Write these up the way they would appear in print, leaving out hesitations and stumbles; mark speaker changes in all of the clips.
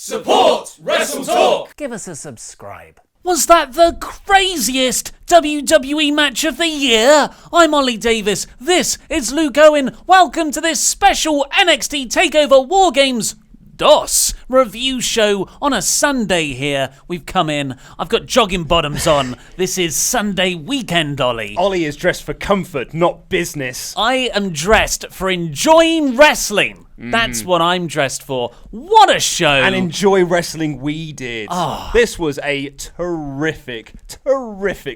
Speaker 1: Support WrestleTalk!
Speaker 2: Give us a subscribe.
Speaker 3: Was that the craziest WWE match of the year? I'm Ollie Davis. This is Luke Owen. Welcome to this special NXT TakeOver WarGames DOS review show on a Sunday here. We've come in. I've got jogging bottoms on. This is Sunday weekend, Ollie.
Speaker 4: Ollie is dressed for comfort, not business.
Speaker 3: I am dressed for enjoying wrestling. That's what I'm dressed for. What a show.
Speaker 4: And enjoy wrestling we did. This was a terrific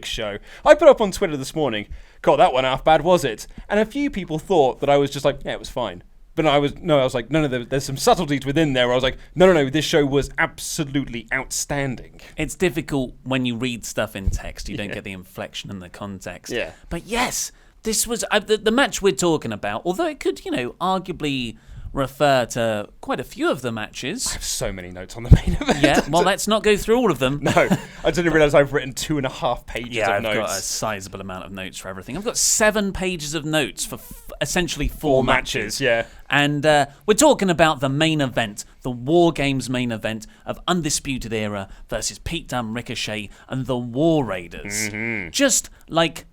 Speaker 4: show. I put up on Twitter this morning, God, that went half bad, was it? And a few people thought that I was just like, yeah, it was fine. But I was like, no, there's some subtleties within there where I was like, no, this show was absolutely outstanding.
Speaker 3: It's difficult when you read stuff in text. You don't get the inflection and the context.
Speaker 4: Yeah.
Speaker 3: But yes, this was the match we're talking about, although it could, arguably refer to quite a few of the matches.
Speaker 4: I have so many notes on the main event.
Speaker 3: Yeah, well, let's not go through all of them.
Speaker 4: No, I didn't realise I've written 2.5 pages of notes.
Speaker 3: Yeah, I've got a sizable amount of notes for everything. I've got 7 pages of notes for essentially four matches.
Speaker 4: Yeah.
Speaker 3: And we're talking about the main event, the WarGames main event of Undisputed Era versus Pete Dunne, Ricochet, and the War Raiders.
Speaker 4: Mm-hmm.
Speaker 3: Just like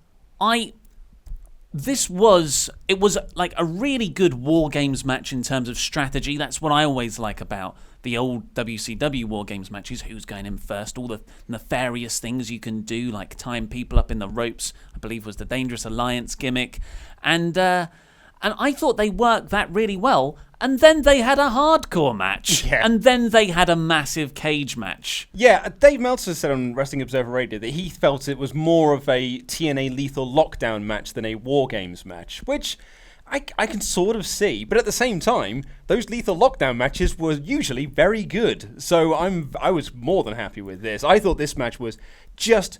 Speaker 3: it was like a really good WarGames match in terms of strategy. That's what I always like about the old WCW WarGames matches. Who's going in first? All the nefarious things you can do, like tying people up in the ropes, I believe was the Dangerous Alliance gimmick. And I thought they worked that really well. And then they had a hardcore match.
Speaker 4: Yeah.
Speaker 3: And then they had a massive cage match.
Speaker 4: Yeah, Dave Meltzer said on Wrestling Observer Radio that he felt it was more of a TNA Lethal Lockdown match than a WarGames match, which I can sort of see. But at the same time, those Lethal Lockdown matches were usually very good. So I was more than happy with this. I thought this match was just,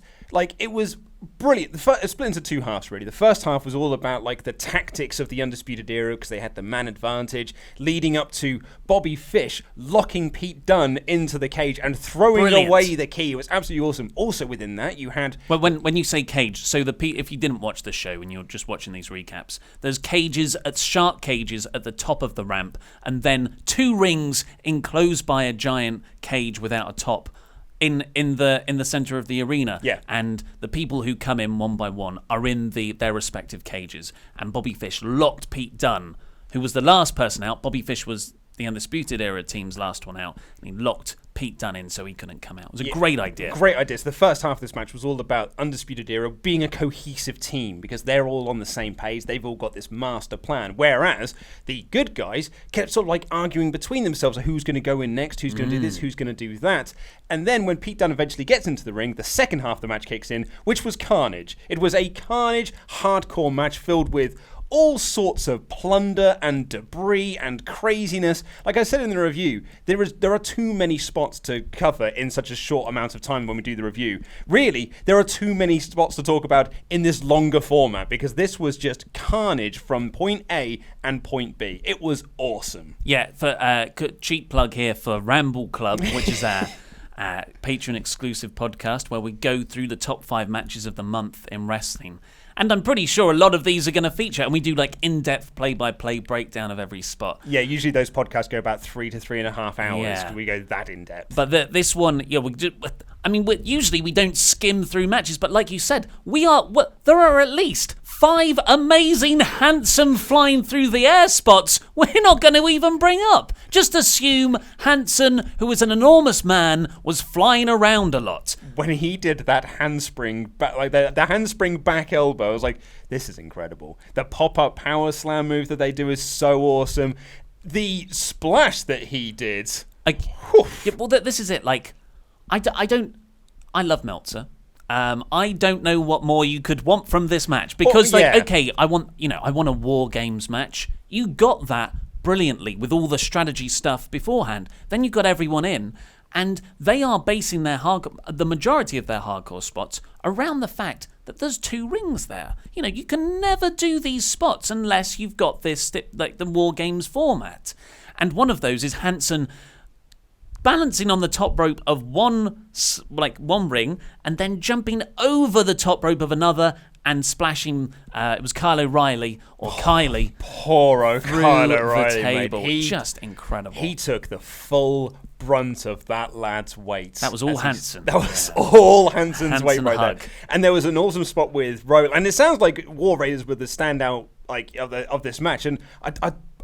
Speaker 4: it was brilliant. It split into 2 halves, really. The first half was all about the tactics of the Undisputed Era because they had the man advantage, leading up to Bobby Fish locking Pete Dunne into the cage and throwing away the key. It was absolutely awesome. Also within that, you had...
Speaker 3: Well, when you say cage, so if you didn't watch the show and you're just watching these recaps, there's shark cages at the top of the ramp, and then 2 rings enclosed by a giant cage without a top in the center of the arena.
Speaker 4: Yeah.
Speaker 3: And the people who come in one by one are in their respective cages. And Bobby Fish locked Pete Dunne, who was the last person out. Bobby Fish was the Undisputed Era team's last one out, and he locked Pete Dunne in so he couldn't come out. It was a great idea.
Speaker 4: Great idea. So the first half of this match was all about Undisputed Era being a cohesive team because they're all on the same page. They've all got this master plan. Whereas the good guys kept sort of arguing between themselves who's going to go in next, who's going to do this, who's going to do that. And then when Pete Dunne eventually gets into the ring, the second half of the match kicks in, which was carnage. It was a carnage hardcore match filled with all sorts of plunder and debris and craziness. Like I said in the review, there are too many spots to cover in such a short amount of time when we do the review. Really, there are too many spots to talk about in this longer format because this was just carnage from point A and point B. It was awesome.
Speaker 3: Yeah, for cheap plug here for Ramble Club, which is our Patreon exclusive podcast where we go through the top 5 matches of the month in wrestling. And I'm pretty sure a lot of these are going to feature, and we do in-depth play-by-play breakdown of every spot.
Speaker 4: Yeah, usually those podcasts go about 3 to 3.5 hours.
Speaker 3: Yeah.
Speaker 4: We go that in-depth.
Speaker 3: But this one, usually we don't skim through matches, but like you said, there are at least 5 amazing, handsome flying through the air spots we're not going to even bring up. Just assume Hansen, who is an enormous man, was flying around a lot.
Speaker 4: When he did that handspring, the handspring back elbow, I was like, this is incredible. The pop-up power slam move that they do is so awesome. The splash that he did.
Speaker 3: This is it. I love Meltzer. I don't know what more you could want from this match because, I want a WarGames match. You got that brilliantly with all the strategy stuff beforehand. Then you got everyone in, and they are basing the majority of their hardcore spots around the fact that there's 2 rings there. You can never do these spots unless you've got this the WarGames format, and one of those is Hansen balancing on the top rope of one ring and then jumping over the top rope of another and splashing, it was Kyle O'Reilly or Kylie.
Speaker 4: Poor Kyle O'Reilly,
Speaker 3: the table.
Speaker 4: mate.
Speaker 3: Just incredible.
Speaker 4: He took the full brunt of that lad's weight.
Speaker 3: That was all Hanson.
Speaker 4: That was all Hanson's weight right
Speaker 3: hug.
Speaker 4: there. And there was an awesome spot with Rowe, and it sounds like War Raiders were the standout of this match. And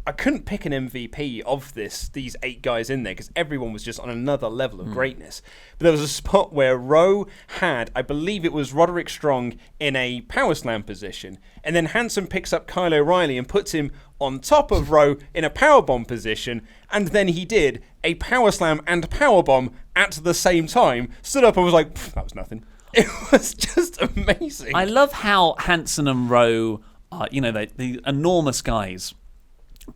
Speaker 4: I couldn't pick an MVP of these 8 guys in there because everyone was just on another level of greatness. But there was a spot where Rowe had, I believe it was Roderick Strong in a power slam position, and then Hanson picks up Kyle O'Reilly and puts him on top of Rowe in a powerbomb position, and then he did a power slam and powerbomb at the same time, stood up and was like, that was nothing. It was just amazing.
Speaker 3: I love how Hanson and Rowe are, the enormous guys.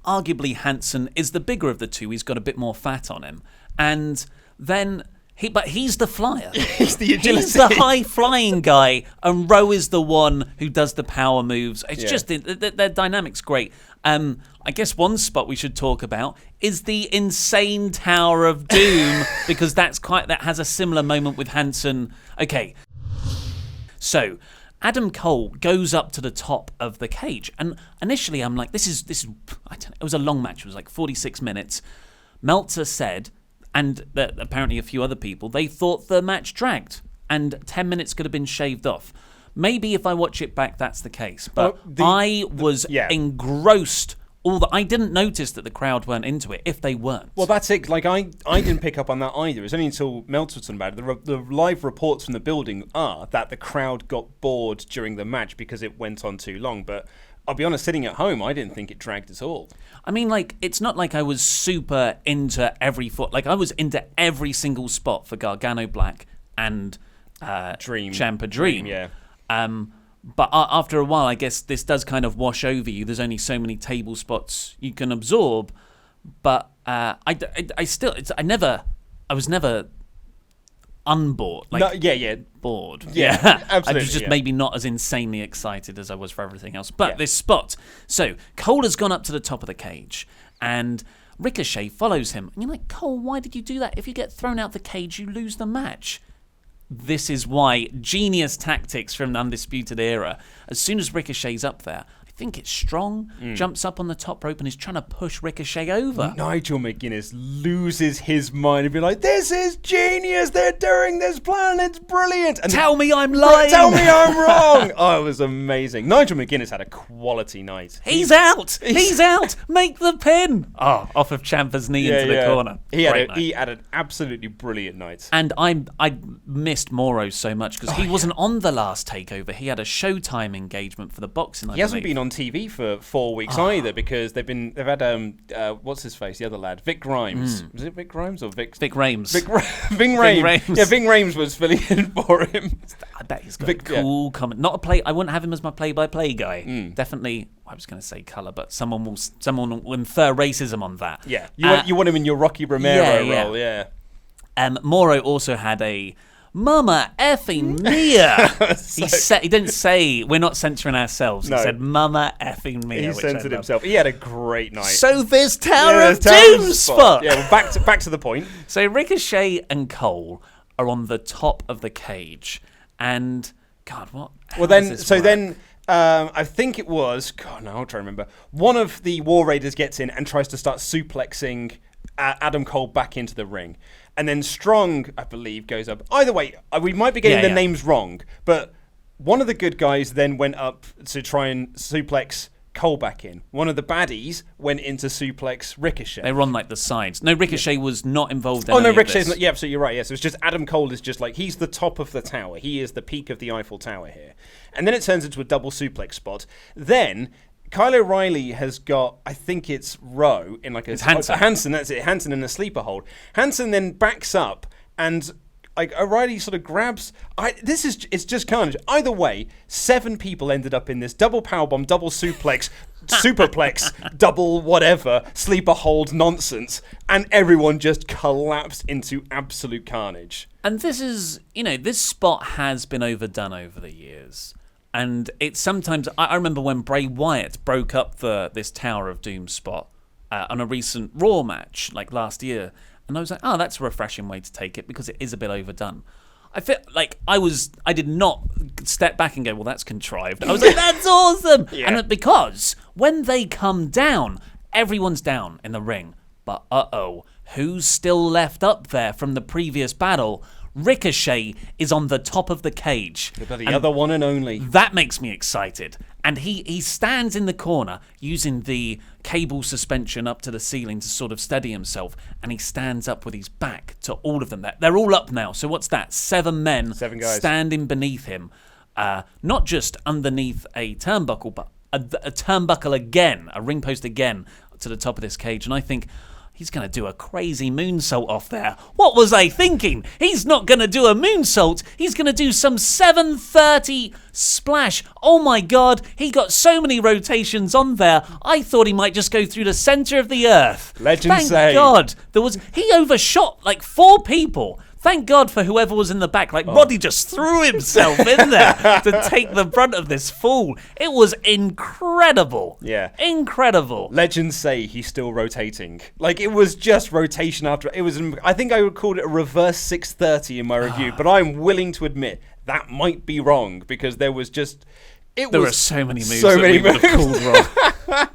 Speaker 3: Arguably, Hanson is the bigger of the two. He's got a bit more fat on him. And then, but he's the flyer.
Speaker 4: He's the agility.
Speaker 3: He's the high-flying guy, and Rowe is the one who does the power moves. It's just, their dynamic's great. I guess one spot we should talk about is the insane Tower of Doom, because that has a similar moment with Hanson. Okay, so Adam Cole goes up to the top of the cage, and initially I'm like, this is I don't know, it was a long match. It was like 46 minutes. Meltzer said, and apparently a few other people, they thought the match dragged, and 10 minutes could have been shaved off. Maybe if I watch it back, that's the case. But I was engrossed. I didn't notice that the crowd weren't into it, if they weren't.
Speaker 4: Well, that's it. Like, I didn't pick up on that either. It was only until Meltzer was about it. The live reports from the building are that the crowd got bored during the match because it went on too long. But I'll be honest, sitting at home, I didn't think it dragged at all.
Speaker 3: I mean, like, it's not like I was super into every foot. Like, I was into every single spot for Gargano Black and Ciampa Dream.
Speaker 4: Yeah.
Speaker 3: But after a while, I guess this does kind of wash over you. There's only so many table spots you can absorb. But I was never unbored. Bored.
Speaker 4: Yeah, absolutely.
Speaker 3: I was just maybe not as insanely excited as I was for everything else. But this spot. So Cole has gone up to the top of the cage, and Ricochet follows him. And you're like, Cole, why did you do that? If you get thrown out the cage, you lose the match. This is why. Genius tactics from the Undisputed Era. As soon as Ricochet's up there, I think it's Strong, jumps up on the top rope and is trying to push Ricochet over.
Speaker 4: Nigel McGuinness loses his mind and be like, this is genius, they're doing this plan, it's brilliant. And
Speaker 3: tell me I'm lying.
Speaker 4: Tell me I'm wrong. Oh, it was amazing. Nigel McGuinness had a quality night.
Speaker 3: He's out. He's out. Make the pin. Oh, off of Ciampa's knee into the corner.
Speaker 4: He had an absolutely brilliant night.
Speaker 3: And I missed Morrow so much because he wasn't on the last TakeOver. He had a Showtime engagement for the boxing.
Speaker 4: He hasn't been on TV for 4 weeks either, because they've had what's his face, the other lad, Vic Grimes. Was it Vic Grimes or Vic
Speaker 3: Rames?
Speaker 4: Ving Rhames. Yeah, Ving Rhames was filling in for him.
Speaker 3: I bet he's got a cool comment. Not a play. I wouldn't have him as my play-by-play guy. Definitely. I was going to say colour, but someone will infer racism on that.
Speaker 4: Yeah, you want him in your Rocky Romero role. Yeah.
Speaker 3: Morrow also had a Mama effing Mia. He didn't say, we're not censoring ourselves. He said Mama effing Mia.
Speaker 4: He censored himself. He had a great night.
Speaker 3: So this Tower of Doom spot.
Speaker 4: Yeah, well, back to the point.
Speaker 3: So Ricochet and Cole are on the top of the cage. And, God, what?
Speaker 4: Well, then I think it was, God, no, I'll try to remember. One of the War Raiders gets in and tries to start suplexing Adam Cole back into the ring. And then Strong, I believe, goes up. Either way, we might be getting the names wrong, but one of the good guys then went up to try and suplex Cole back in. One of the baddies went in to suplex Ricochet.
Speaker 3: They were on like the sides. No, Ricochet was not involved in
Speaker 4: any
Speaker 3: of
Speaker 4: Ricochet's
Speaker 3: this.
Speaker 4: not. Yeah, so you're right. Yes, it's just Adam Cole is just like, he's the top of the tower. He is the peak of the Eiffel Tower here. And then it turns into a double suplex spot. Then Kyle O'Reilly has got, I think it's Rowe in like a...
Speaker 3: It's Hanson.
Speaker 4: Hanson, that's it. Hanson in a sleeper hold. Hanson then backs up and like O'Reilly sort of grabs... It's just carnage. Either way, 7 people ended up in this double powerbomb, double suplex, superplex, double whatever, sleeper hold nonsense, and everyone just collapsed into absolute carnage.
Speaker 3: And this is, this spot has been overdone over the years. And it's sometimes, I remember when Bray Wyatt broke up this Tower of Doom spot on a recent Raw match, like last year. And I was like, oh, that's a refreshing way to take it because it is a bit overdone. I feel like I did not step back and go, well, that's contrived. I was like, that's awesome. Yeah. And because when they come down, everyone's down in the ring. But who's still left up there from the previous battle? Ricochet is on the top of the cage.
Speaker 4: The other one and only.
Speaker 3: That makes me excited. And he stands in the corner using the cable suspension up to the ceiling to sort of steady himself. And he stands up with his back to all of them. They're all up now. So what's that? 7 men
Speaker 4: 7 guys.
Speaker 3: standing beneath him. Not just underneath a turnbuckle, but a turnbuckle again, a ring post again to the top of this cage. And I think he's going to do a crazy moonsault off there. What was I thinking? He's not going to do a moonsault. He's going to do some 730 splash. Oh my God, he got so many rotations on there. I thought he might just go through the center of the earth.
Speaker 4: Legends say.
Speaker 3: Thank God. He overshot like 4 people. Thank God for whoever was in the back. Roddy just threw himself in there to take the brunt of this fall. It was incredible.
Speaker 4: Yeah.
Speaker 3: Incredible.
Speaker 4: Legends say he's still rotating. It was just rotation after. I think I would call it a reverse 630 in my review, but I'm willing to admit that might be wrong because there was just.
Speaker 3: There were so many moves that we would have called wrong.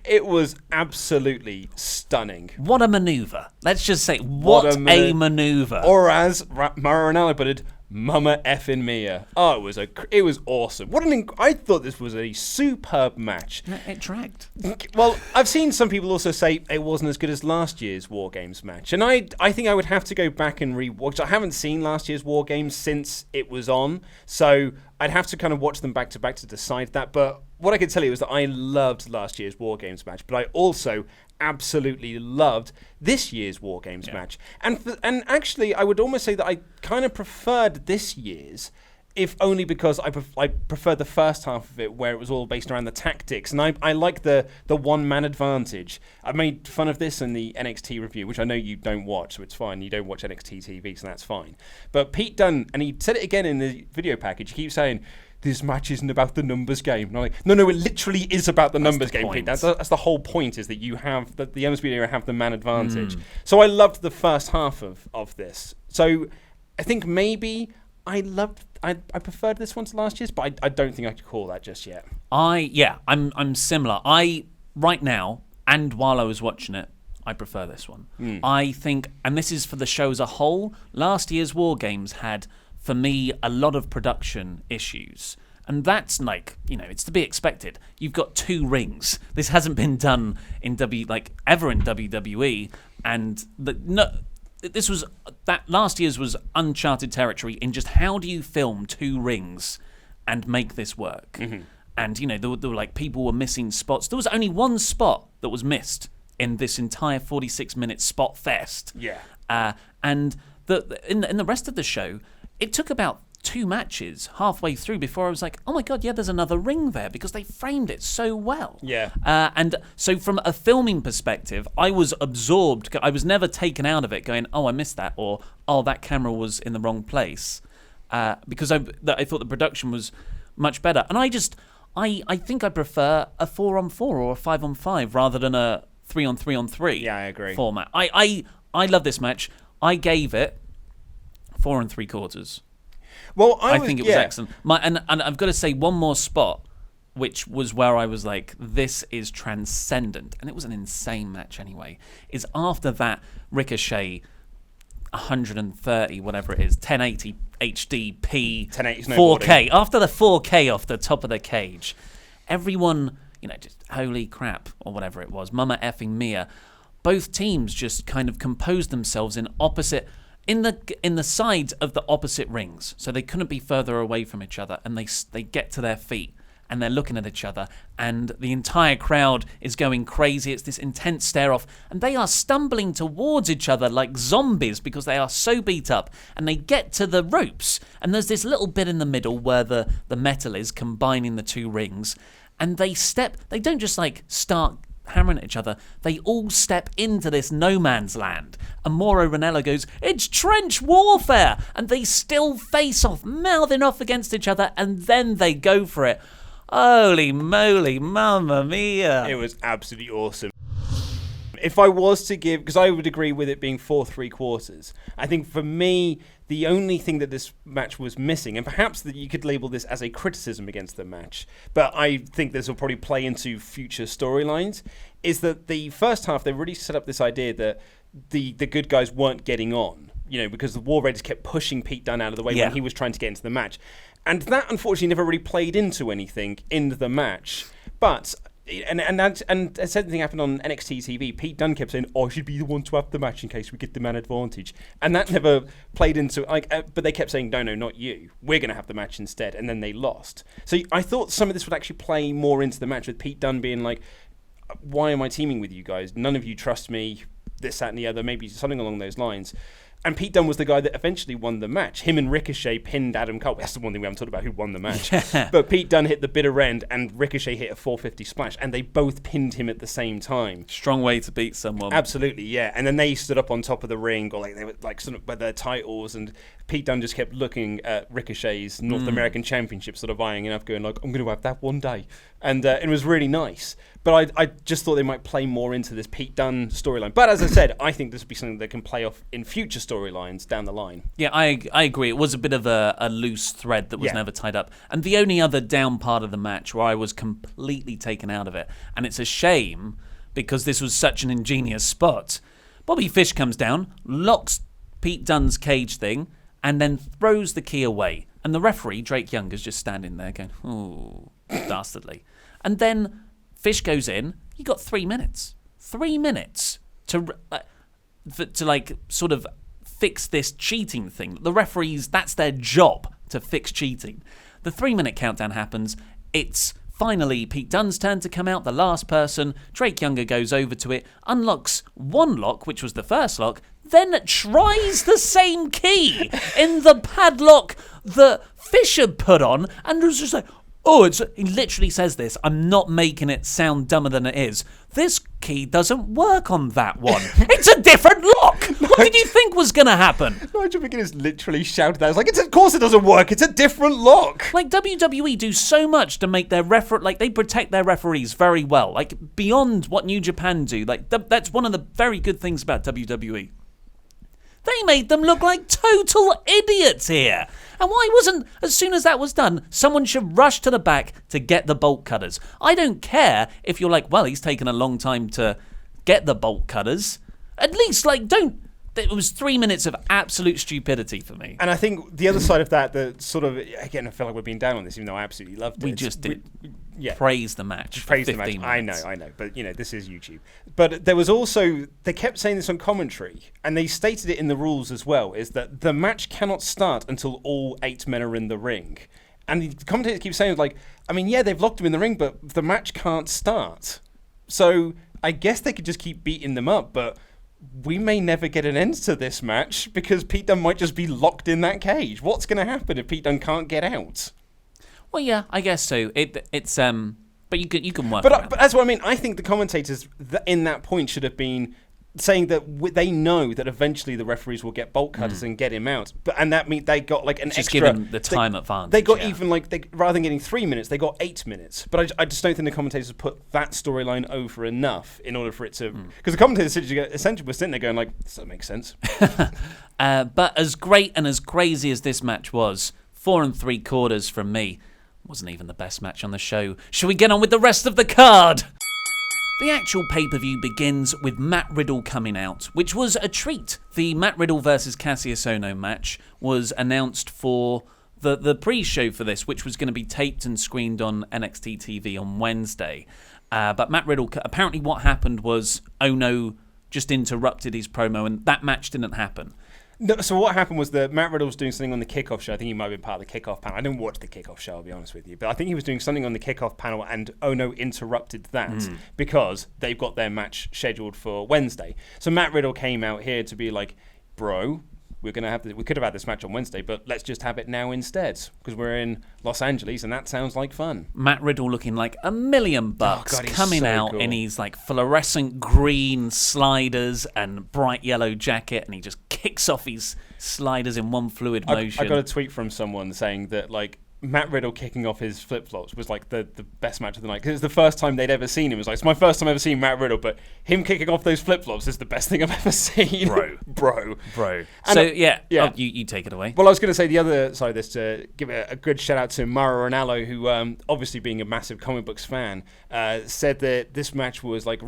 Speaker 4: It was absolutely stunning.
Speaker 3: What a maneuver. Let's just say, what a maneuver.
Speaker 4: Or as Maranello put it, Mama effing Mia. Oh, it was awesome. I thought this was a superb match.
Speaker 3: It dragged.
Speaker 4: Well, I've seen some people also say it wasn't as good as last year's War Games match. And I think I would have to go back and rewatch. I haven't seen last year's War Games since it was on. So I'd have to kind of watch them back to back to decide that. But what I can tell you is that I loved last year's War Games match, but I also absolutely loved this year's War Games match. And actually, I would almost say that I kind of preferred this year's, if only because I preferred the first half of it where it was all based around the tactics. And I like the one-man advantage. I made fun of this in the NXT review, which I know you don't watch, so it's fine. You don't watch NXT TV, so that's fine. But Pete Dunne, and he said it again in the video package, he keeps saying, this match isn't about the numbers game. And I'm like, no, it literally is about the numbers game, Pete. That's the whole point, is that you have, that the Undisputed Era have the man advantage. So I loved the first half of this. So I think maybe I preferred this one to last year's, but I don't think I could call that just yet. I'm similar.
Speaker 3: Right now, and while I was watching it, I prefer this one. I think, and this is for the show as a whole, last year's War Games had, for me, a lot of production issues. And that's it's to be expected. You've got 2 rings. This hasn't been done in ever in WWE. And last year's was uncharted territory in just how do you film 2 rings and make this work. And, there were people were missing spots. There was only one spot that was missed in this entire 46-minute spot fest.
Speaker 4: Yeah.
Speaker 3: And in the rest of the show, it took about 2 matches halfway through before I was like, oh my God, yeah, there's another ring there, because they framed it so well.
Speaker 4: Yeah.
Speaker 3: And so from a filming perspective, I was absorbed. I was never taken out of it going, oh, I missed that, or, oh, that camera was in the wrong place. Because I thought the production was much better. And I think I prefer a 4-on-4 or a 5-on-5 rather than a 3-on-3-on-3
Speaker 4: yeah, I agree.
Speaker 3: format. I love this match. I gave it 4 3/4.
Speaker 4: Well,
Speaker 3: I think it was excellent. And I've got to say one more spot, which was where I was like, this is transcendent. And it was an insane match anyway. Is after that Ricochet 130, whatever it is, 1080 HD P
Speaker 4: 1080
Speaker 3: 4K. After the 4K off the top of the cage, everyone, just holy crap, or whatever it was, Mama effing Mia. Both teams just kind of composed themselves in the sides of the opposite rings, so they couldn't be further away from each other, and they get to their feet and they're looking at each other, and the entire crowd is going crazy. It's this intense stare off, and they are stumbling towards each other like zombies because they are so beat up, and they get to the ropes, and there's this little bit in the middle where the metal is combining the 2 rings, and they don't just start hammering at each other, they all step into this no man's land. And Mauro Ranallo goes, it's trench warfare! And they still face off, mouthing off against each other, and then they go for it. Holy moly, mamma mia.
Speaker 4: It was absolutely awesome. If I was to give, because I would agree with it being 4 3/4, I think for me, the only thing that this match was missing, and perhaps that you could label this as a criticism against the match, but I think this will probably play into future storylines, is that the first half, they really set up this idea that the good guys weren't getting on, because the War Raiders kept pushing Pete Dunne out of the way when he was trying to get into the match. And that, unfortunately, never really played into anything in the match. But... And the same thing happened on NXT TV. Pete Dunne kept saying, I should be the one to have the match in case we get the man advantage. And that never played into... but they kept saying, no, not you. We're going to have the match instead. And then they lost. So I thought some of this would actually play more into the match, with Pete Dunne being like, why am I teaming with you guys? None of you trust me. This, that, and the other. Maybe something along those lines. And Pete Dunne was the guy that eventually won the match. Him and Ricochet pinned Adam Cole. That's the one thing we haven't talked about, who won the match. But Pete Dunne hit the bitter end, and Ricochet hit a 450 splash, and they both pinned him at the same time.
Speaker 3: Strong way to beat someone.
Speaker 4: Absolutely, yeah. And then they stood up on top of the ring, or they were sort of by their titles, and Pete Dunne just kept looking at Ricochet's North American Championship, sort of eyeing it up, going like, I'm going to have that one day. And it was really nice. But I just thought they might play more into this Pete Dunne storyline. But as I said, I think this would be something that can play off in future storylines down the line.
Speaker 3: Yeah, I agree. It was a bit of a loose thread that was never tied up. And the only other down part of the match where I was completely taken out of it, and it's a shame because this was such an ingenious spot, Bobby Fish comes down, locks Pete Dunne's cage thing, and then throws the key away. And the referee, Drake Young, is just standing there going, ooh, dastardly. And then Fish goes in. You got 3 minutes. 3 minutes to sort of fix this cheating thing. The referees, that's their job, to fix cheating. The 3-minute countdown happens. It's finally Pete Dunne's turn to come out, the last person. Drake Younger goes over to it, unlocks one lock, which was the first lock, then tries the same key in the padlock that Fish had put on, and was just like, he literally says this, I'm not making it sound dumber than it is. This key doesn't work on that one. It's a different lock. What did you think was going to happen?
Speaker 4: Nigel McGuinness literally shouted that. It's like, of course it doesn't work. It's a different lock.
Speaker 3: Like, WWE do so much to make their they protect their referees very well. Like, beyond what New Japan do. Like, that's one of the very good things about WWE. They made them look like total idiots here. And why wasn't, as soon as that was done, someone should rush to the back to get the bolt cutters. I don't care if you're like, well, he's taken a long time to get the bolt cutters. At least, it was 3 minutes of absolute stupidity for me.
Speaker 4: And I think the other side of that sort of, again, I feel like we're being down on this, even though I absolutely loved it.
Speaker 3: We just did. Praise the match.
Speaker 4: Praise the match. I know. But, this is YouTube. But there was also, they kept saying this on commentary, and they stated it in the rules as well, is that the match cannot start until all 8 men are in the ring. And the commentators keep saying, they've locked him in the ring, but the match can't start. So I guess they could just keep beating them up, but we may never get an end to this match because Pete Dunne might just be locked in that cage. What's going to happen if Pete Dunne can't get out?
Speaker 3: Well, yeah, I guess so. It's but you can work.
Speaker 4: But that's what I mean. I think the commentators in that point should have been saying that they know that eventually the referees will get bolt cutters and get him out. And that means they got an
Speaker 3: just
Speaker 4: extra.
Speaker 3: Just give them the time advantage.
Speaker 4: They got rather than getting 3 minutes, they got 8 minutes. But I just don't think the commentators put that storyline over enough in order for it to. Because the commentators essentially were sitting there going like, does that make sense?
Speaker 3: But as great and as crazy as this match was, 4 3/4 from me. Wasn't even the best match on the show. Shall we get on with the rest of the card? The actual pay-per-view begins with Matt Riddle coming out, which was a treat. The Matt Riddle versus Kassius Ohno match was announced for the pre-show for this, which was going to be taped and screened on NXT TV on Wednesday. But Matt Riddle, apparently what happened was Ohno just interrupted his promo and that match didn't happen.
Speaker 4: No, so what happened was that Matt Riddle was doing something on the kickoff show. I think he might have been part of the kickoff panel. I didn't watch the kickoff show, I'll be honest with you. But I think he was doing something on the kickoff panel and Ohno interrupted that because they've got their match scheduled for Wednesday. So Matt Riddle came out here to be like, bro, we could have had this match on Wednesday, but let's just have it now instead because we're in Los Angeles and that sounds like fun.
Speaker 3: Matt Riddle looking like $1 million coming out in his fluorescent green sliders and bright yellow jacket, and he just kicks off his sliders in one fluid motion.
Speaker 4: I got a tweet from someone saying that Matt Riddle kicking off his flip-flops was like the best match of the night, because it's the first time they'd ever seen him. It was like, it's my first time ever seeing Matt Riddle, but him kicking off those flip-flops is the best thing I've ever seen. Bro.
Speaker 3: And
Speaker 4: So,
Speaker 3: you take it away.
Speaker 4: Well, I was going to say the other side of this, to give a good shout-out to Mauro Ranallo, who, obviously being a massive comic books fan, said that this match was like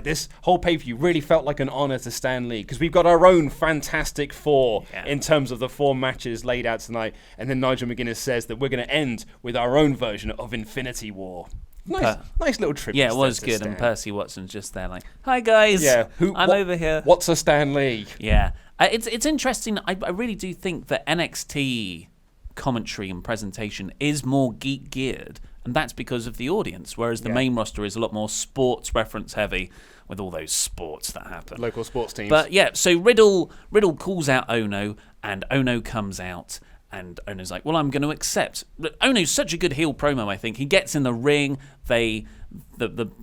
Speaker 4: this whole pay-per-view really felt like an honor to Stan Lee, because we've got our own Fantastic Four in terms of the 4 matches laid out tonight. And then Nigel McGuinness says that we're going to end with our own version of Infinity War. Nice little tribute.
Speaker 3: Yeah, it was good. And Percy Watson's just there like, hi guys, I'm over here.
Speaker 4: What's a Stan Lee?
Speaker 3: Yeah, it's interesting. I really do think that NXT commentary and presentation is more geek geared, and that's because of the audience, whereas the main roster is a lot more sports reference heavy, with all those sports that happen.
Speaker 4: Local sports teams.
Speaker 3: But yeah, so Riddle calls out Ohno, and Ohno comes out, and Ohno's like, well, I'm going to accept. Ohno's such a good heel promo, I think. He gets in the ring, the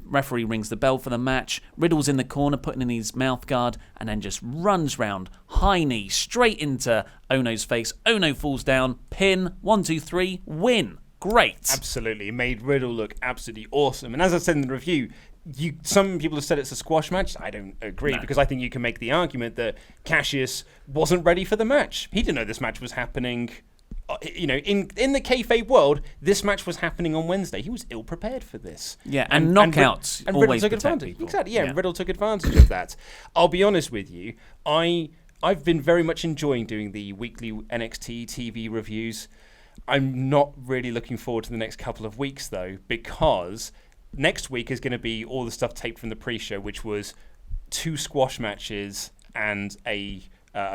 Speaker 3: referee rings the bell for the match, Riddle's in the corner putting in his mouth guard, and then just runs round, high knee, straight into Ohno's face. Ohno falls down, pin, 1, 2, 3, win. Great.
Speaker 4: Absolutely. It made Riddle look absolutely awesome. And as I said in the review, some people have said it's a squash match. I don't agree, because I think you can make the argument that Kassius wasn't ready for the match. He didn't know this match was happening. In the kayfabe world, this match was happening on Wednesday. He was ill prepared for this.
Speaker 3: Yeah, and knockouts
Speaker 4: and
Speaker 3: always
Speaker 4: Riddle took
Speaker 3: protect
Speaker 4: advantage.
Speaker 3: people.
Speaker 4: Exactly. Yeah, Riddle took advantage of that. I'll be honest with you. I've been very much enjoying doing the weekly NXT TV reviews. I'm not really looking forward to the next couple of weeks, though, because next week is going to be all the stuff taped from the pre-show, which was 2 squash matches and a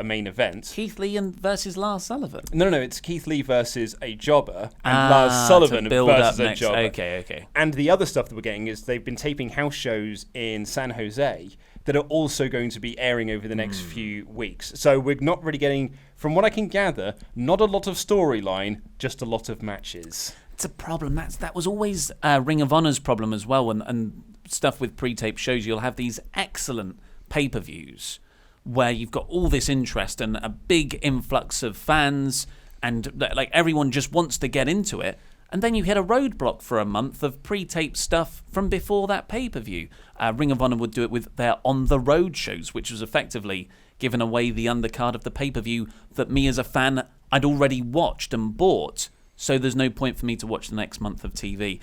Speaker 4: main event.
Speaker 3: Keith Lee versus Lars Sullivan.
Speaker 4: No, it's Keith Lee versus a jobber and Lars Sullivan versus a jobber.
Speaker 3: Okay.
Speaker 4: And the other stuff that we're getting is they've been taping house shows in San Jose that are also going to be airing over the next few weeks. So we're not really getting, from what I can gather, not a lot of storyline, just a lot of matches.
Speaker 3: It's a problem. That was always Ring of Honor's problem as well, and stuff with pre-tape shows. You'll have these excellent pay-per-views where you've got all this interest and a big influx of fans, and like everyone just wants to get into it. And then you hit a roadblock for a month of pre-tape stuff from before that pay-per-view. Ring of Honor would do it with their on-the-road shows, which was effectively giving away the undercard of the pay-per-view that me as a fan, I'd already watched and bought. So there's no point for me to watch the next month of TV.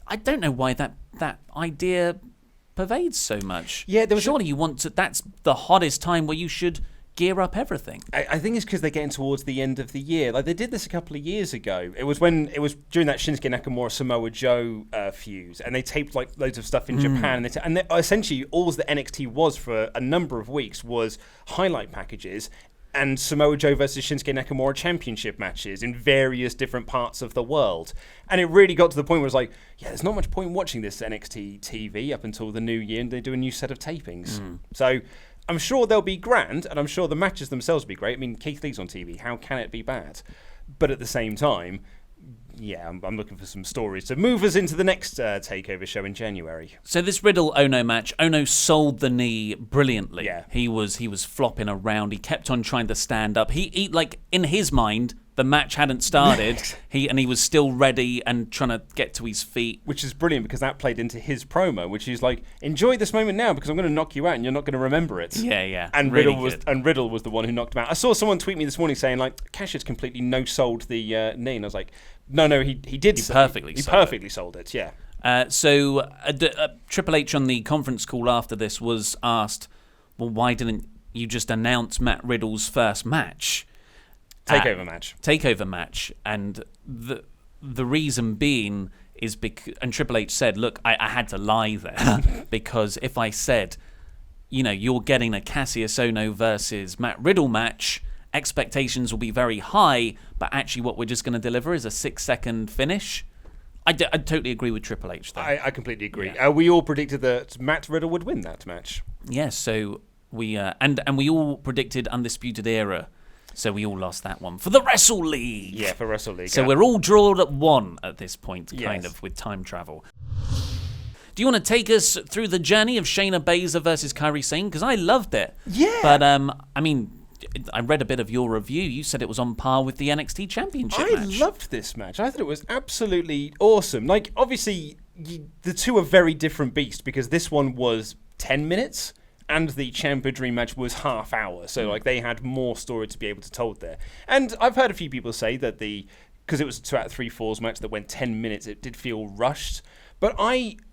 Speaker 3: I don't know why that idea pervades so much.
Speaker 4: Yeah,
Speaker 3: surely you want to. That's the hottest time where you should gear up everything.
Speaker 4: I think it's because they're getting towards the end of the year. Like, they did this a couple of years ago. It was during that Shinsuke Nakamura Samoa Joe feud, and they taped like loads of stuff in Japan. And essentially, all that NXT was for a number of weeks was highlight packages and Samoa Joe versus Shinsuke Nakamura championship matches in various different parts of the world. And it really got to the point where it was like, there's not much point watching this NXT TV up until the new year, and they do a new set of tapings. So I'm sure they'll be grand, and I'm sure the matches themselves will be great. I mean, Keith Lee's on TV. How can it be bad? But at the same time, I'm looking for some stories to move us into the next TakeOver show in January.
Speaker 3: So this Riddle-Ohno match, Ohno sold the knee brilliantly.
Speaker 4: Yeah.
Speaker 3: He was flopping around. He kept on trying to stand up. He like, in his mind, the match hadn't started. he was still ready and trying to get to his feet.
Speaker 4: Which is brilliant, because that played into his promo, which is like, enjoy this moment now because I'm going to knock you out and you're not going to remember it.
Speaker 3: Yeah.
Speaker 4: And
Speaker 3: really
Speaker 4: Riddle was the one who knocked him out. I saw someone tweet me this morning saying like, Kassius completely no-sold the knee, and I was like, no, he did. He perfectly sold it. Yeah.
Speaker 3: So Triple H on the conference call after this was asked, well, why didn't you just announce Matt Riddle's first match? Takeover match. And the reason being is because, and Triple H said, look, I had to lie there because if I said, you're getting a Kassius Ohno versus Matt Riddle match, expectations will be very high, but actually what we're just going to deliver is a 6-second finish. I totally agree with Triple H there.
Speaker 4: I completely agree. Yeah. We all predicted that Matt Riddle would win that match.
Speaker 3: Yes, so we and we all predicted Undisputed Era. So we all lost that one for the Wrestle League.
Speaker 4: Yeah, for Wrestle League.
Speaker 3: So we're all drawn at 1 at this point, kind of, with time travel. Do you want to take us through the journey of Shayna Baszler versus Kairi Sane? Because I loved it.
Speaker 4: Yeah.
Speaker 3: But, I mean, I read a bit of your review. You said it was on par with the NXT Championship
Speaker 4: I
Speaker 3: match.
Speaker 4: loved this match. I thought it was absolutely awesome. Like, obviously, the two are very different beasts because this one was 10 minutes and the Ciampa Dream match was half hour. So, like, they had more story to be able to tell there. And I've heard a few people say that because it was a 2 out of 3 falls match that went 10 minutes, it did feel rushed. But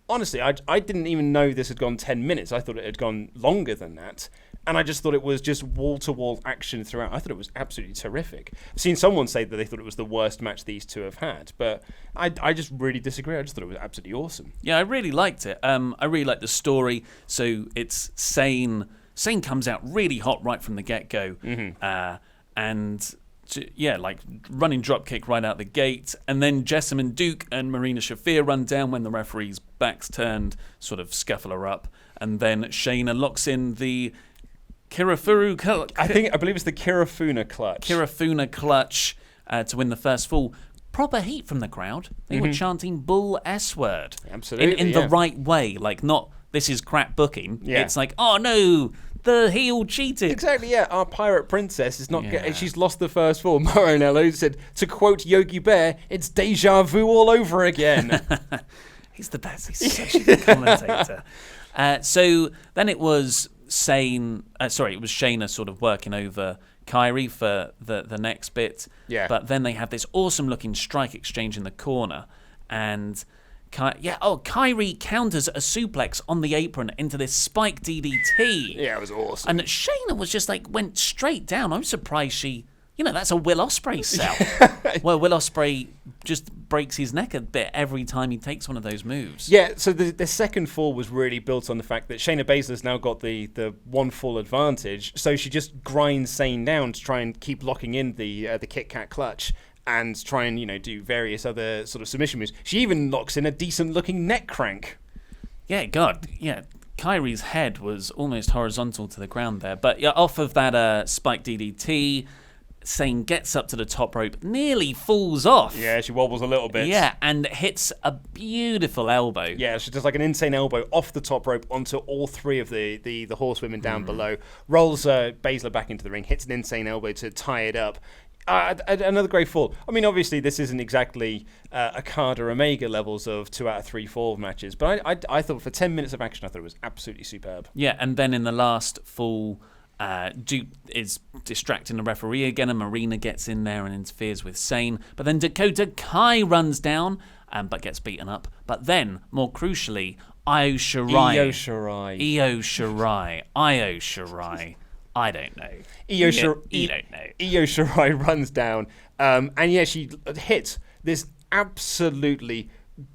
Speaker 4: honestly, I didn't even know this had gone 10 minutes. I thought it had gone longer than that. And I just thought it was just wall-to-wall action throughout. I thought it was absolutely terrific. I've seen someone say that they thought it was the worst match these two have had. But I just really disagree. I just thought it was absolutely awesome.
Speaker 3: Yeah, I really liked it. I really liked the story. So it's Sane. Sane comes out really hot right from the get-go. Like running dropkick right out the gate. And then Jessamine Duke and Marina Shafir run down when the referee's back's turned, sort of scuffle her up. And then Shayna locks in the Kirifuru clutch.
Speaker 4: I believe it's the Kirifuna clutch.
Speaker 3: Kirifuna clutch to win the first fall. Proper heat from the crowd. They were chanting Bull S word.
Speaker 4: Absolutely.
Speaker 3: In the right way. Like, not this is crap booking.
Speaker 4: Yeah.
Speaker 3: It's like, oh no, the heel cheated.
Speaker 4: Exactly, yeah. Our pirate princess is not she's lost the first fall. Maranello said, to quote Yogi Bear, it's deja vu all over again.
Speaker 3: He's the best. He's such a good commentator. So then it was it was Shayna sort of working over Kairi for the next bit.
Speaker 4: Yeah.
Speaker 3: But then they have this awesome looking strike exchange in the corner. And Kairi counters a suplex on the apron into this spike DDT.
Speaker 4: Yeah, it was awesome.
Speaker 3: And Shayna was just like, went straight down. I'm surprised she, that's a Will Ospreay sell. Well, Will Ospreay just breaks his neck a bit every time he takes one of those moves.
Speaker 4: Yeah, so the second fall was really built on the fact that Shayna Baszler's now got the one fall advantage, so she just grinds Sane down to try and keep locking in the Kit Kat clutch and try and, do various other sort of submission moves. She even locks in a decent-looking neck crank.
Speaker 3: Yeah, God, yeah. Kairi's head was almost horizontal to the ground there. But yeah, off of that spike DDT, Sane gets up to the top rope, nearly falls off.
Speaker 4: Yeah, she wobbles a little bit.
Speaker 3: Yeah, and hits a beautiful elbow.
Speaker 4: Yeah, she does like an insane elbow off the top rope onto all three of the horsewomen down below. Rolls Baszler back into the ring, hits an insane elbow to tie it up. Another great fall. I mean, obviously, this isn't exactly Okada Omega levels of 2 out of 3 fall matches, but I thought for 10 minutes of action, I thought it was absolutely superb.
Speaker 3: Yeah, and then in the last fall, Duke is distracting the referee again, and Marina gets in there and interferes with Sane. But then Dakota Kai runs down, but gets beaten up. But then, more crucially, Io Shirai. I don't know.
Speaker 4: Io Shirai runs down, and she hits this absolutely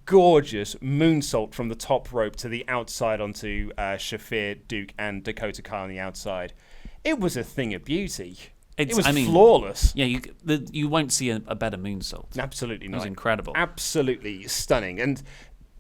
Speaker 4: gorgeous moonsault from the top rope to the outside onto Shafir, Duke, and Dakota Kai on the outside. It was a thing of beauty. It was flawless.
Speaker 3: Yeah, you won't see a better moonsault.
Speaker 4: Absolutely not.
Speaker 3: It was incredible.
Speaker 4: Absolutely stunning. And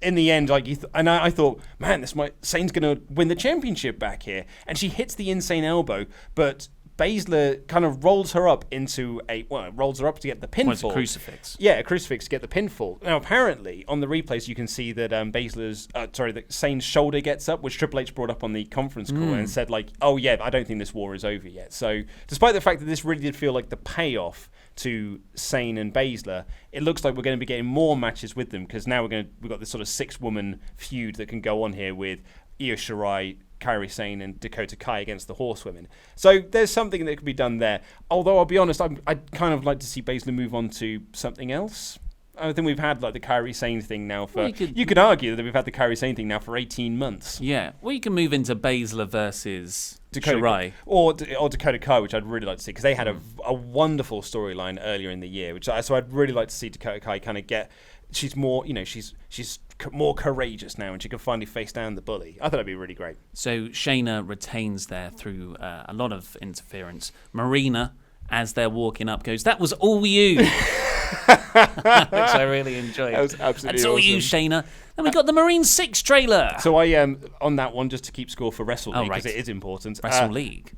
Speaker 4: in the end, I thought, man, Sane's going to win the championship back here. And she hits the insane elbow, but Baszler kind of rolls her up to get the pinfall.
Speaker 3: Well, it's a crucifix.
Speaker 4: Yeah, a crucifix to get the pinfall. Now, apparently, on the replays, you can see that that Sane's shoulder gets up, which Triple H brought up on the conference call and said, oh yeah, I don't think this war is over yet. So, despite the fact that this really did feel like the payoff to Sane and Baszler, it looks like we're going to be getting more matches with them because now we've got this sort of 6-woman feud that can go on here with Io Shirai, Kairi Sane, and Dakota Kai against the horsewomen. So there's something that could be done there. Although I'll be honest, I'd kind of like to see Baszler move on to something else. I think we've had like the Kairi Sane thing now for. Well, you could argue that we've had the Kairi Sane thing now for 18 months.
Speaker 3: Yeah, well, you can move into Baszler versus Shirai
Speaker 4: or Dakota Kai, which I'd really like to see because they had a wonderful storyline earlier in the year. So I'd really like to see Dakota Kai kind of get. She's more, she's more courageous now, and she can finally face down the bully. I thought it'd be really great.
Speaker 3: So Shayna retains there through a lot of interference. Marina, as they're walking up, goes, "That was all you," which I really enjoyed.
Speaker 4: That was absolutely
Speaker 3: That's all
Speaker 4: awesome.
Speaker 3: you, Shayna. Then we got the Marine 6 trailer.
Speaker 4: So I on that one just to keep score for Wrestle League because it is important.
Speaker 3: Wrestle League.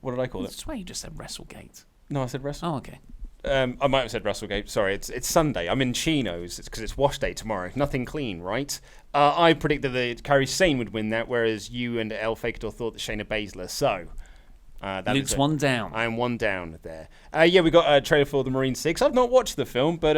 Speaker 4: What did I call it?
Speaker 3: I swear you just said WrestleGate.
Speaker 4: No, I said Wrestle.
Speaker 3: Oh, okay.
Speaker 4: I might have said WrestleGate. Sorry, it's Sunday. I'm in chinos. It's because it's wash day tomorrow. Nothing clean, right? I predicted that Kairi Sane would win that, whereas you and El Fakador thought that Shayna Baszler. So,
Speaker 3: Luke's one down.
Speaker 4: I am one down there. Yeah, we got a trailer for The Marine 6. I've not watched the film, but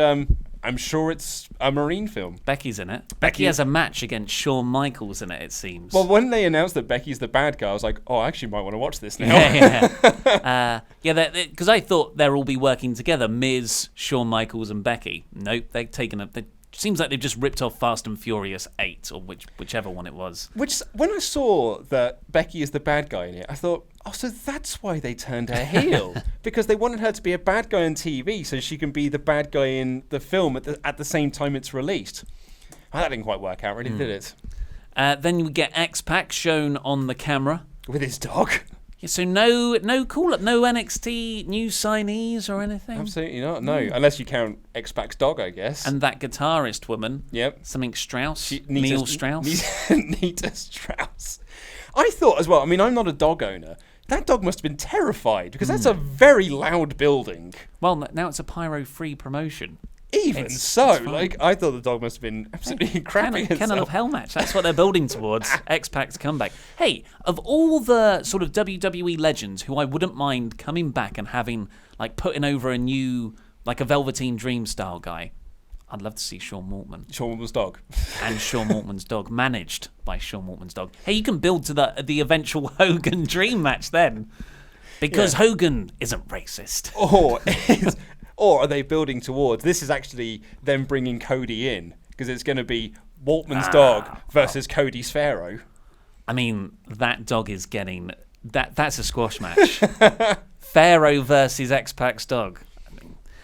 Speaker 4: I'm sure it's a Marine film.
Speaker 3: Becky's in it. Becky has a match against Shawn Michaels in it seems.
Speaker 4: Well, when they announced that Becky's the bad guy, I was like, oh, I actually might want to watch this now.
Speaker 3: Because I thought they'll all be working together, Miz, Shawn Michaels, and Becky. Nope, they've taken it seems like they've just ripped off Fast and Furious 8, or whichever one it was.
Speaker 4: Which, when I saw that Becky is the bad guy in it, I thought, oh, so that's why they turned her heel. Because they wanted her to be a bad guy on TV so she can be the bad guy in the film at the same time it's released. Well, that didn't quite work out, really, did it?
Speaker 3: Then we get X-Pac shown on the camera.
Speaker 4: With his dog.
Speaker 3: Yeah, so no call-up, no NXT new signees or anything?
Speaker 4: Absolutely not, no. Unless you count X-Pac's dog, I guess.
Speaker 3: And that guitarist woman.
Speaker 4: Yep.
Speaker 3: Something Strauss? Neil Strauss?
Speaker 4: Nita Strauss. I thought as well, I mean, I'm not a dog owner. That dog must have been terrified, because that's a very loud building.
Speaker 3: Well, now it's a pyro-free promotion.
Speaker 4: Even so, like, I thought the dog must have been absolutely crapping itself.
Speaker 3: Kennel of Hell match. That's what they're building towards. X-Pac's comeback. Hey, of all the sort of WWE legends who I wouldn't mind coming back and having, like, putting over a new, like a Velveteen Dream style guy, I'd love to see Sean Mortman.
Speaker 4: Sean Mortman's dog.
Speaker 3: And Sean Mortman's dog, managed by Sean Mortman's dog. Hey, you can build to the eventual Hogan Dream match then. Because Hogan isn't racist.
Speaker 4: Or are they building towards, this is actually them bringing Cody in, because it's going to be Waltman's dog versus Cody's Pharaoh.
Speaker 3: I mean, that dog is getting, that's a squash match. Pharaoh versus X-Pac's dog.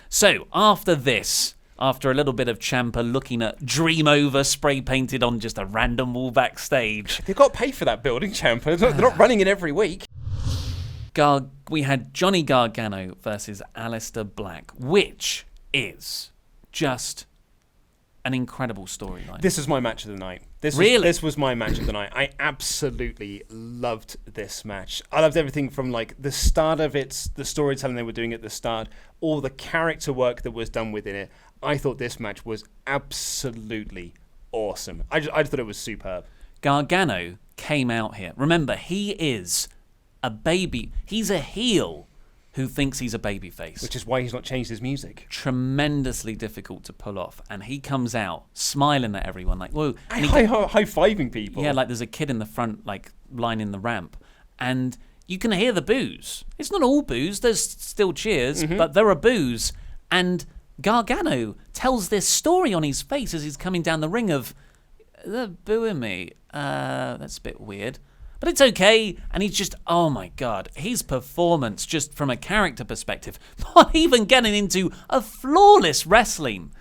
Speaker 3: So, after this, after a little bit of Ciampa looking at Dream Over spray painted on just a random wall backstage.
Speaker 4: They've got to pay for that building, Ciampa. They're not running it every week.
Speaker 3: We had Johnny Gargano versus Aleister Black, which is just an incredible storyline.
Speaker 4: This is my match of the night. This was my match of the night. I absolutely loved this match. I loved everything from like the start of it, the storytelling they were doing at the start, all the character work that was done within it. I thought this match was absolutely awesome. I just thought it was superb. Gargano
Speaker 3: came out here. Remember, he is a baby. He's a heel who thinks he's a babyface.
Speaker 4: Which is why he's not changed his music.
Speaker 3: Tremendously difficult to pull off. And he comes out smiling at everyone like, whoa.
Speaker 4: And high-fiving people.
Speaker 3: Yeah, like there's a kid in the front, like, lining the ramp. And you can hear the boos. It's not all boos. There's still cheers, but there are boos. And Gargano tells this story on his face as he's coming down the ring of, they're booing me. That's a bit weird. But it's okay, and he's just, oh my God, his performance, just from a character perspective, not even getting into a flawless wrestling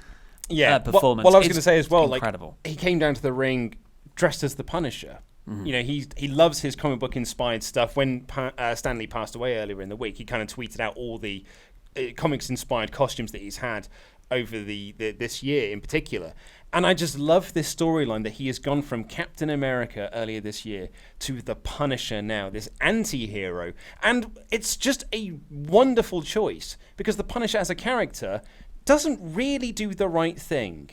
Speaker 3: performance.
Speaker 4: Well, I was going to say as well,
Speaker 3: incredible.
Speaker 4: Like, he came down to the ring dressed as the Punisher. You know, he loves his comic book inspired stuff. When Stanley passed away earlier in the week, he kind of tweeted out all the comics inspired costumes that he's had over this year in particular. And I just love this storyline that he has gone from Captain America earlier this year to the Punisher now, this anti-hero. And it's just a wonderful choice, because the Punisher as a character doesn't really do the right thing.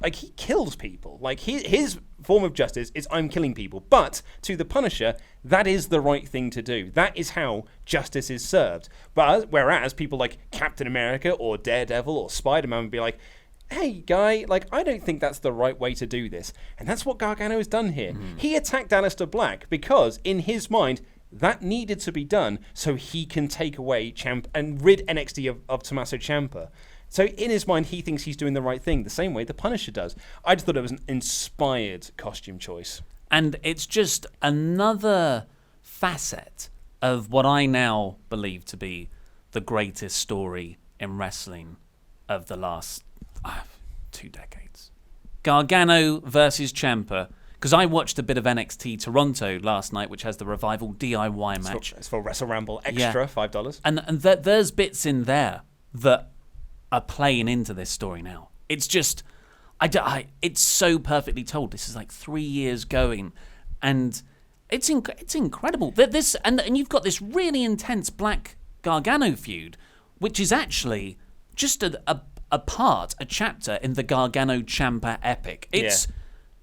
Speaker 4: Like, he kills people. Like, his form of justice is I'm killing people. But to the Punisher, that is the right thing to do. That is how justice is served. But whereas people like Captain America or Daredevil or Spider-Man would be like, hey, guy, like, I don't think that's the right way to do this. And that's what Gargano has done here. He attacked Aleister Black because, in his mind, that needed to be done so he can take away Ciampa and rid NXT of Tomasso Ciampa. So in his mind, he thinks he's doing the right thing, the same way the Punisher does. I just thought it was an inspired costume choice.
Speaker 3: And it's just another facet of what I now believe to be the greatest story in wrestling of the last 2 decades. Gargano versus Ciampa, because I watched a bit of NXT Toronto last night, which has the Revival DIY match.
Speaker 4: It's for WrestleRamble Extra, $5.
Speaker 3: And there's bits in there that are playing into this story now. It's just, it's so perfectly told. This is like 3 years going, and it's incredible. And you've got this really intense Black Gargano feud, which is actually just a chapter in the Gargano Ciampa epic. It's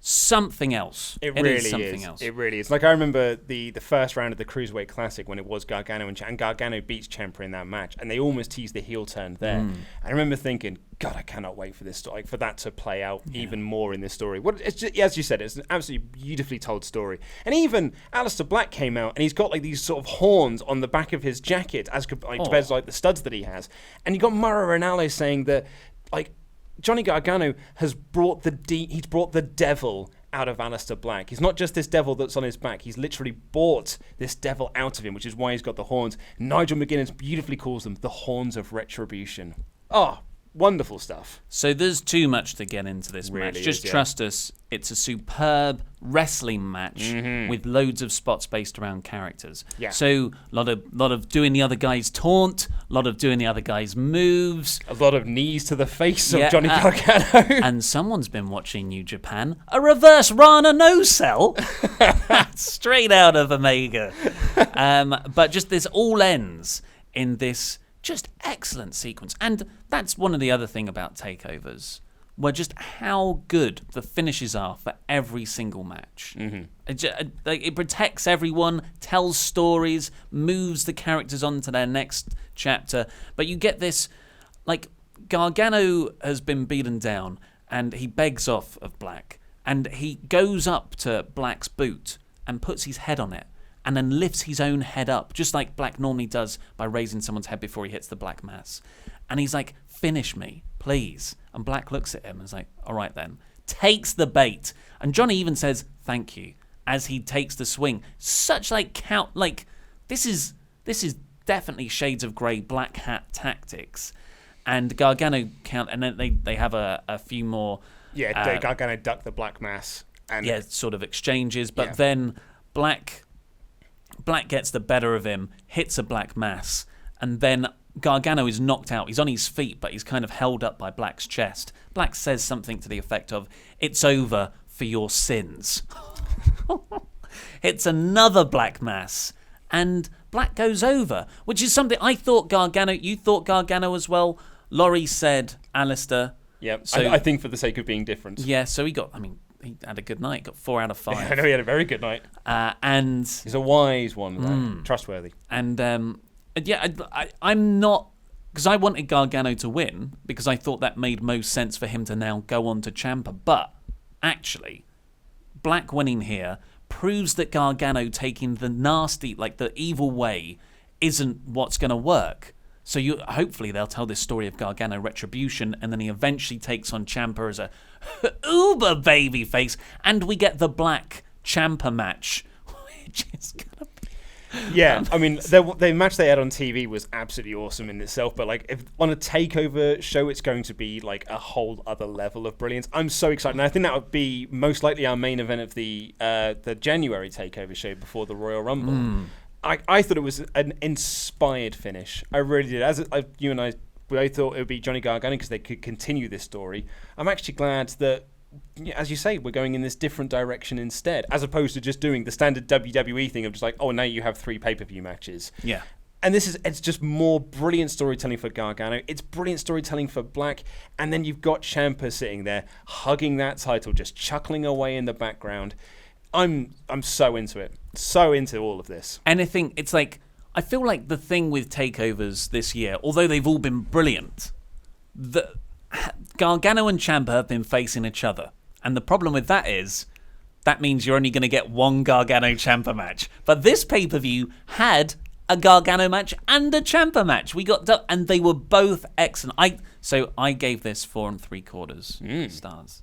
Speaker 3: something else.
Speaker 4: It really
Speaker 3: is something else.
Speaker 4: It really is. Like, I remember the first round of the Cruiserweight Classic when it was Gargano and Gargano beats Ciampa in that match, and they almost teased the heel turn there. I remember thinking, God, I cannot wait for this, for that to play out even more in this story. It's just, as you said, it's an absolutely beautifully told story. And even Aleister Black came out, and he's got like these sort of horns on the back of his jacket, as compared to like the studs that he has. And you got Mauro Ranallo saying that, like, Johnny Gargano has brought he's brought the devil out of Aleister Black. He's not just this devil that's on his back. He's literally brought this devil out of him, which is why he's got the horns. Nigel McGuinness beautifully calls them the horns of retribution. Oh, wonderful stuff.
Speaker 3: So there's too much to get into this match. Just trust us. It's a superb wrestling match with loads of spots based around characters.
Speaker 4: Yeah.
Speaker 3: So a lot of doing the other guy's taunt, a lot of doing the other guy's moves.
Speaker 4: A lot of knees to the face of Johnny Gargano.
Speaker 3: And someone's been watching New Japan. A reverse Rana no-sell. Straight out of Omega. But just this all ends in this just excellent sequence. And that's one of the other thing about takeovers, where just how good the finishes are for every single match. It protects everyone, tells stories, moves the characters on to their next chapter. But you get this, like, Gargano has been beaten down and he begs off of Black, and he goes up to Black's boot and puts his head on it, and then lifts his own head up, just like Black normally does by raising someone's head before he hits the black mass. And he's like, finish me, please. And Black looks at him and is like, all right then. Takes the bait. And Johnny even says, thank you, as he takes the swing. Such this is definitely shades of grey Black Hat tactics. And Gargano count, and then they have a few more.
Speaker 4: Yeah, Gargano ducked the black mass. And
Speaker 3: sort of exchanges. But then Black gets the better of him, hits a black mass, and then Gargano is knocked out. He's on his feet, but he's kind of held up by Black's chest. Black says something to the effect of, "It's over for your sins." Hits another black mass, and Black goes over, which is something I thought Gargano... You thought Gargano as well. Laurie said Aleister.
Speaker 4: Yeah, so, I think for the sake of being different.
Speaker 3: Yeah, so he had a good night. Got 4 out of 5.
Speaker 4: I know he had a very good night.
Speaker 3: And
Speaker 4: he's a wise one, right? Trustworthy.
Speaker 3: And I'm not, because I wanted Gargano to win because I thought that made most sense for him to now go on to Ciampa. But actually, Black winning here proves that Gargano taking the nasty, like the evil way, isn't what's going to work. So hopefully they'll tell this story of Gargano retribution, and then he eventually takes on Ciampa as a uber babyface, and we get the Black Ciampa match, which is gonna be.
Speaker 4: Yeah, I mean, the match they had on TV was absolutely awesome in itself, but like, if on a takeover show, it's going to be like a whole other level of brilliance. I'm so excited, and I think that would be most likely our main event of the January takeover show before the Royal Rumble. I thought it was an inspired finish. I really did. You and I both thought it would be Johnny Gargano because they could continue this story. I'm actually glad that, as you say, we're going in this different direction instead, as opposed to just doing the standard WWE thing of just like, oh, now you have 3 pay-per-view matches.
Speaker 3: Yeah.
Speaker 4: And it's just more brilliant storytelling for Gargano. It's brilliant storytelling for Black. And then you've got Ciampa sitting there, hugging that title, just chuckling away in the background. I'm so into it. So into all of this.
Speaker 3: Anything, it's like, I feel like the thing with takeovers this year, although they've all been brilliant, Gargano and Ciampa have been facing each other. And the problem with that is, that means you're only going to get one Gargano-Ciampa match. But this pay-per-view had a Gargano match and a Ciampa match. And they were both excellent. So I gave this 4 3/4 stars.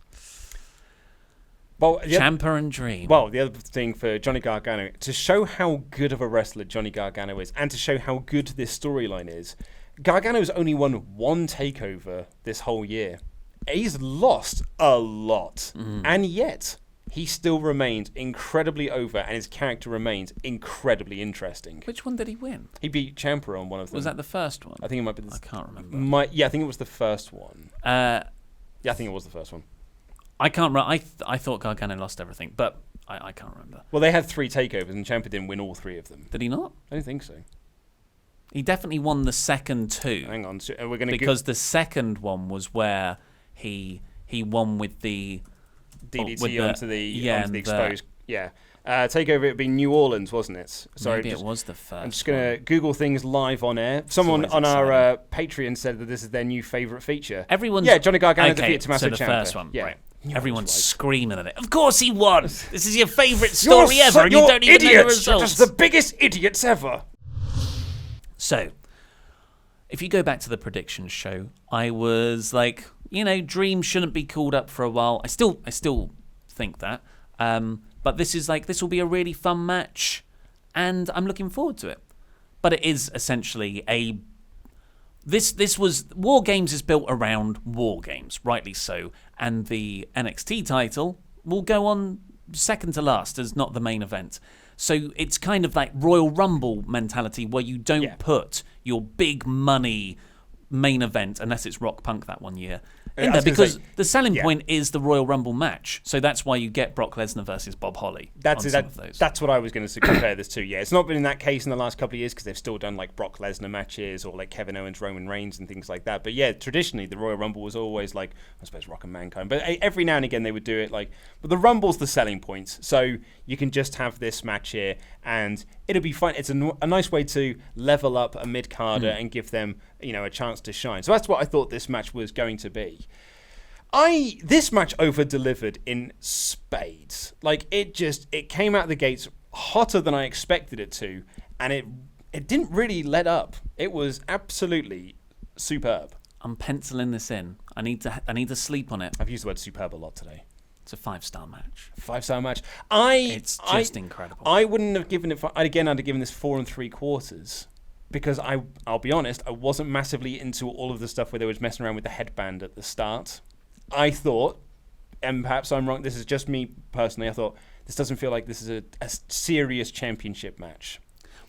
Speaker 4: Well,
Speaker 3: Ciampa and Dream.
Speaker 4: Well, the other thing for Johnny Gargano, to show how good of a wrestler Johnny Gargano is, and to show how good this storyline is, Gargano's only won 1 takeover this whole year. He's lost a lot, and yet he still remains incredibly over, and his character remains incredibly interesting.
Speaker 3: Which one did he win?
Speaker 4: He beat Ciampa on one of them.
Speaker 3: Was that the first one?
Speaker 4: I think it might be.
Speaker 3: I can't remember.
Speaker 4: Yeah, I think it was the first one. Yeah, I think it was the first one.
Speaker 3: I can't remember. I thought Gargano lost everything, but I can't remember.
Speaker 4: Well, they had 3 takeovers, and Ciampa didn't win all 3 of them.
Speaker 3: Did he not?
Speaker 4: I don't think so.
Speaker 3: He definitely won the second 2.
Speaker 4: Hang on, so we're going to
Speaker 3: because the second one was where he won with the
Speaker 4: DDT onto the exposed. TakeOver, it'd be New Orleans, wasn't it? Sorry,
Speaker 3: maybe it was the first.
Speaker 4: I'm just going to Google things live on air. Someone on our Patreon said that this is their new favourite feature. Johnny Gargano defeated Tomasso Ciampa.
Speaker 3: So the first one, right. Everyone's
Speaker 4: right.
Speaker 3: Screaming at it. Of course he won! This is your favourite story ever, and you don't even know the results.
Speaker 4: You're just the biggest idiots ever.
Speaker 3: So, if you go back to the predictions show, I was like, Dream shouldn't be called up for a while. I still think that. But this will be a really fun match, and I'm looking forward to it. But it is essentially This was War Games is built around War Games, rightly so, and the NXT title will go on second to last as not the main event. So it's kind of like Royal Rumble mentality where you don't put your big money main event unless it's Rock Punk that one year in there, because the selling point is the Royal Rumble match. So that's why you get Brock Lesnar versus Bob Holly. That's
Speaker 4: what I was going to compare this to. Yeah, it's not been in that case in the last couple of years because they've still done like Brock Lesnar matches or like Kevin Owens, Roman Reigns and things like that. But yeah, traditionally the Royal Rumble was always like, I suppose, Rock and Mankind. But every now and again they would do it like, but the Rumble's the selling point. So you can just have this match here and it'll be fun. It's a nice way to level up a mid-carder and give them, a chance to shine. So that's what I thought this match was going to be. This match over-delivered in spades. Like, it came out of the gates hotter than I expected it to, and it didn't really let up. It was absolutely superb.
Speaker 3: I'm penciling this in. I need to sleep on it.
Speaker 4: I've used the word superb a lot today.
Speaker 3: It's a 5-star match.
Speaker 4: 5-star match.
Speaker 3: It's just incredible.
Speaker 4: I wouldn't have given it. I'd have given this 4 3/4 because I'll be honest, I wasn't massively into all of the stuff where they were messing around with the headband at the start. I thought, and perhaps I'm wrong. This is just me personally. I thought this doesn't feel like this is a serious championship match.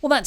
Speaker 3: Well,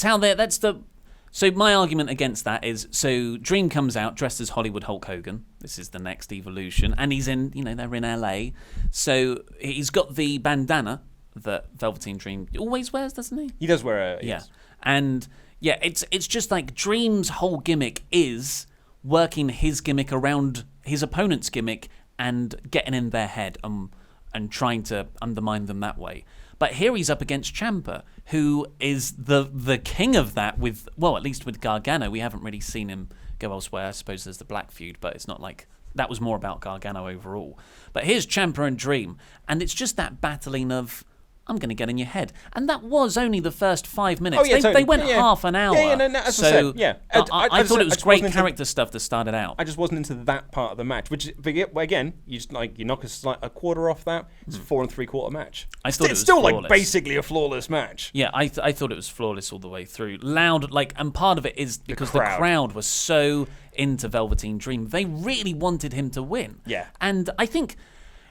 Speaker 3: So my argument against that is, so Dream comes out dressed as Hollywood Hulk Hogan. This is the next evolution. And he's in, they're in LA. So he's got the bandana that Velveteen Dream always wears, doesn't he?
Speaker 4: He does wear a...
Speaker 3: Yeah. And yeah, it's just like Dream's whole gimmick is working his gimmick around his opponent's gimmick and getting in their head and trying to undermine them that way. But here he's up against Ciampa, who is the king of that with, well, at least with Gargano. We haven't really seen him go elsewhere. I suppose there's the Black feud, but it's not like... That was more about Gargano overall. But here's Ciampa and Dream, and it's just that battling of, I'm going to get in your head. And that was only the first 5 minutes.
Speaker 4: Oh, yeah,
Speaker 3: they went half an hour.
Speaker 4: As I said, yeah.
Speaker 3: I thought it was great character stuff that started out.
Speaker 4: I just wasn't into that part of the match, which, again, you knock a quarter off that, it's a 4 3/4 match.
Speaker 3: I thought
Speaker 4: it's
Speaker 3: it was
Speaker 4: still
Speaker 3: flawless.
Speaker 4: Like basically a flawless match.
Speaker 3: Yeah, I thought it was flawless all the way through. Loud, and part of it is because the crowd was so into Velveteen Dream. They really wanted him to win.
Speaker 4: Yeah.
Speaker 3: And I think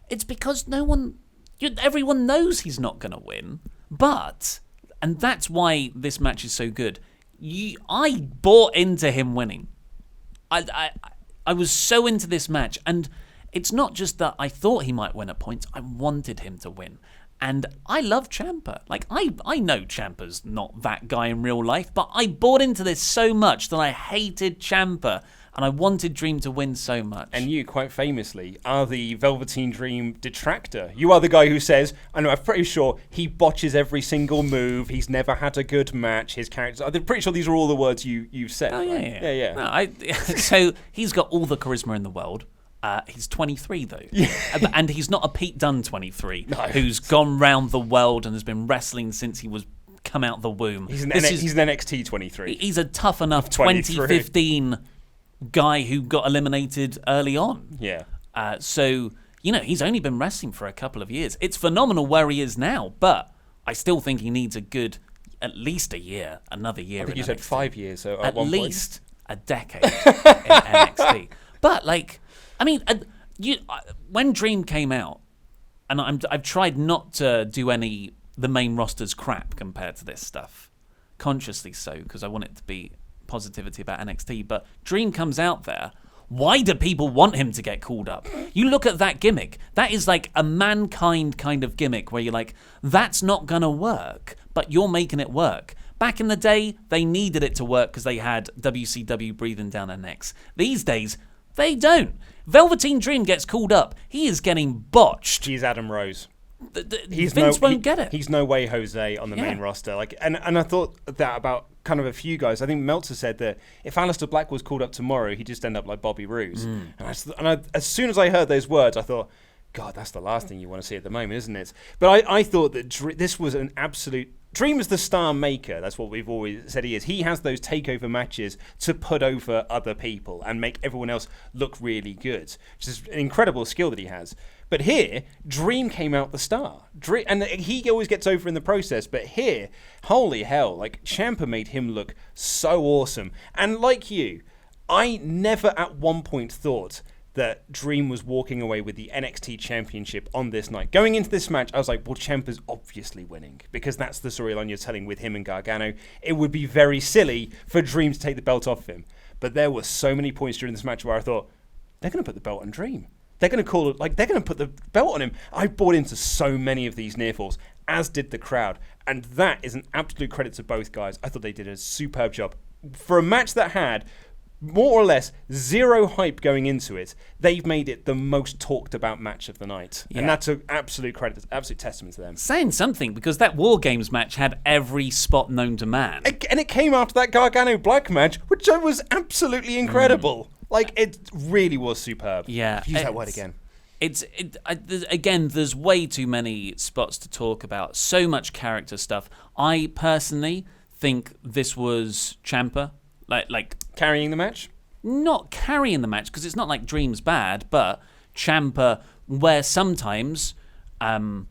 Speaker 3: it's because everyone knows he's not going to win, and that's why this match is so good. I bought into him winning. I was so into this match, and it's not just that I thought he might win at points. I wanted him to win. And I love Ciampa. I know Ciampa's not that guy in real life, but I bought into this so much that I hated Ciampa, and I wanted Dream to win so much.
Speaker 4: And you, quite famously, are the Velveteen Dream detractor. You are the guy who says, I'm pretty sure he botches every single move, he's never had a good match, his characters... I'm pretty sure these are all the words you've said.
Speaker 3: Oh, yeah,
Speaker 4: right? Yeah.
Speaker 3: No, so he's got all the charisma in the world. He's 23, though.
Speaker 4: Yeah.
Speaker 3: And he's not a Pete Dunne 23,
Speaker 4: no.
Speaker 3: Who's gone round the world and has been wrestling since he was come out the womb.
Speaker 4: He's an NXT 23.
Speaker 3: He's a tough enough 2015 guy who got eliminated early on.
Speaker 4: Yeah.
Speaker 3: So, he's only been wrestling for a couple of years. It's phenomenal where he is now, but I still think he needs at least a year, another year.
Speaker 4: I think
Speaker 3: in
Speaker 4: you said
Speaker 3: NXT.
Speaker 4: 5 years, so
Speaker 3: at
Speaker 4: one
Speaker 3: least a decade in NXT. But when Dream came out, and I've tried not to do the main roster's crap compared to this stuff, consciously so, because I want it to be positivity about NXT. But Dream comes out there. Why do people want him to get called up? You look at that gimmick. That is like a Mankind kind of gimmick where you're like, that's not gonna work, but you're making it work. Back in the day, they needed it to work because they had WCW breathing down their necks. These days, They don't. Velveteen Dream gets called up. He is getting botched.
Speaker 4: He's Adam Rose.
Speaker 3: Vince won't get it.
Speaker 4: He's no way Jose on the main roster. And I thought that about kind of a few guys. I think Meltzer said that if Aleister Black was called up tomorrow, he'd just end up like Bobby Roode. And as soon as I heard those words, I thought, God, that's the last thing you want to see at the moment, isn't it? But I thought that this was an absolute... Dream is the star maker. That's what we've always said he is. He has those takeover matches to put over other people and make everyone else look really good, which is an incredible skill that he has. But here, Dream came out the star. And he always gets over in the process. But here, holy hell, like Ciampa made him look so awesome. And like you, I never at one point thought that Dream was walking away with the NXT Championship on this night. Going into this match, I was like, well, Ciampa's obviously winning because that's the storyline you're telling with him and Gargano. It would be very silly for Dream to take the belt off him. But there were so many points during this match where I thought, they're going to put the belt on Dream. They're going to call it, like, they're going to put the belt on him. I bought into so many of these near falls, as did the crowd. And that is an absolute credit to both guys. I thought they did a superb job. For a match that had more or less zero hype going into it, they've made it the most talked about match of the night. Yeah. And that's an absolute credit, absolute testament to them.
Speaker 3: Saying something, because that WarGames match had every spot known to man.
Speaker 4: And it came after that Gargano Black match, which was absolutely incredible. Like, it really was superb.
Speaker 3: Yeah.
Speaker 4: Use that word again.
Speaker 3: Again, there's way too many spots to talk about. So much character stuff. I personally think this was Ciampa. Like
Speaker 4: carrying the match?
Speaker 3: Not carrying the match, because it's not like Dream's bad, but Ciampa, where sometimes Dream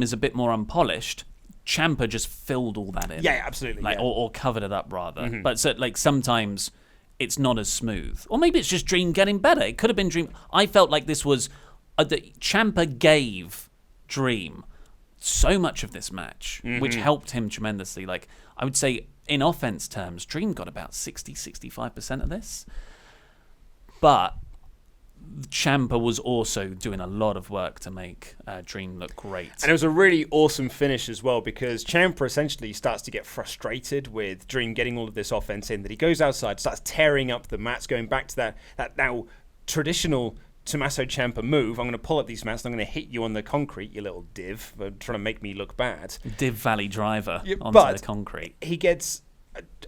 Speaker 3: is a bit more unpolished, Ciampa just filled all that in.
Speaker 4: Yeah, absolutely.
Speaker 3: Or covered it up, rather. Mm-hmm. But so, sometimes it's not as smooth. Or maybe it's just Dream getting better. It could have been Dream. I felt like this was... Ciampa gave Dream so much of this match, which helped him tremendously. Like, I would say... In offense terms, Dream got about 60-65% of this. But Ciampa was also doing a lot of work to make Dream look great.
Speaker 4: And it was a really awesome finish as well, because Ciampa essentially starts to get frustrated with Dream getting all of this offense in, that he goes outside, starts tearing up the mats, going back to that now traditional Tomasso Ciampa move. I'm going to pull up these mats and I'm going to hit you on the concrete, you little div, for trying to make me look bad.
Speaker 3: Div Valley driver onto the concrete.
Speaker 4: He gets...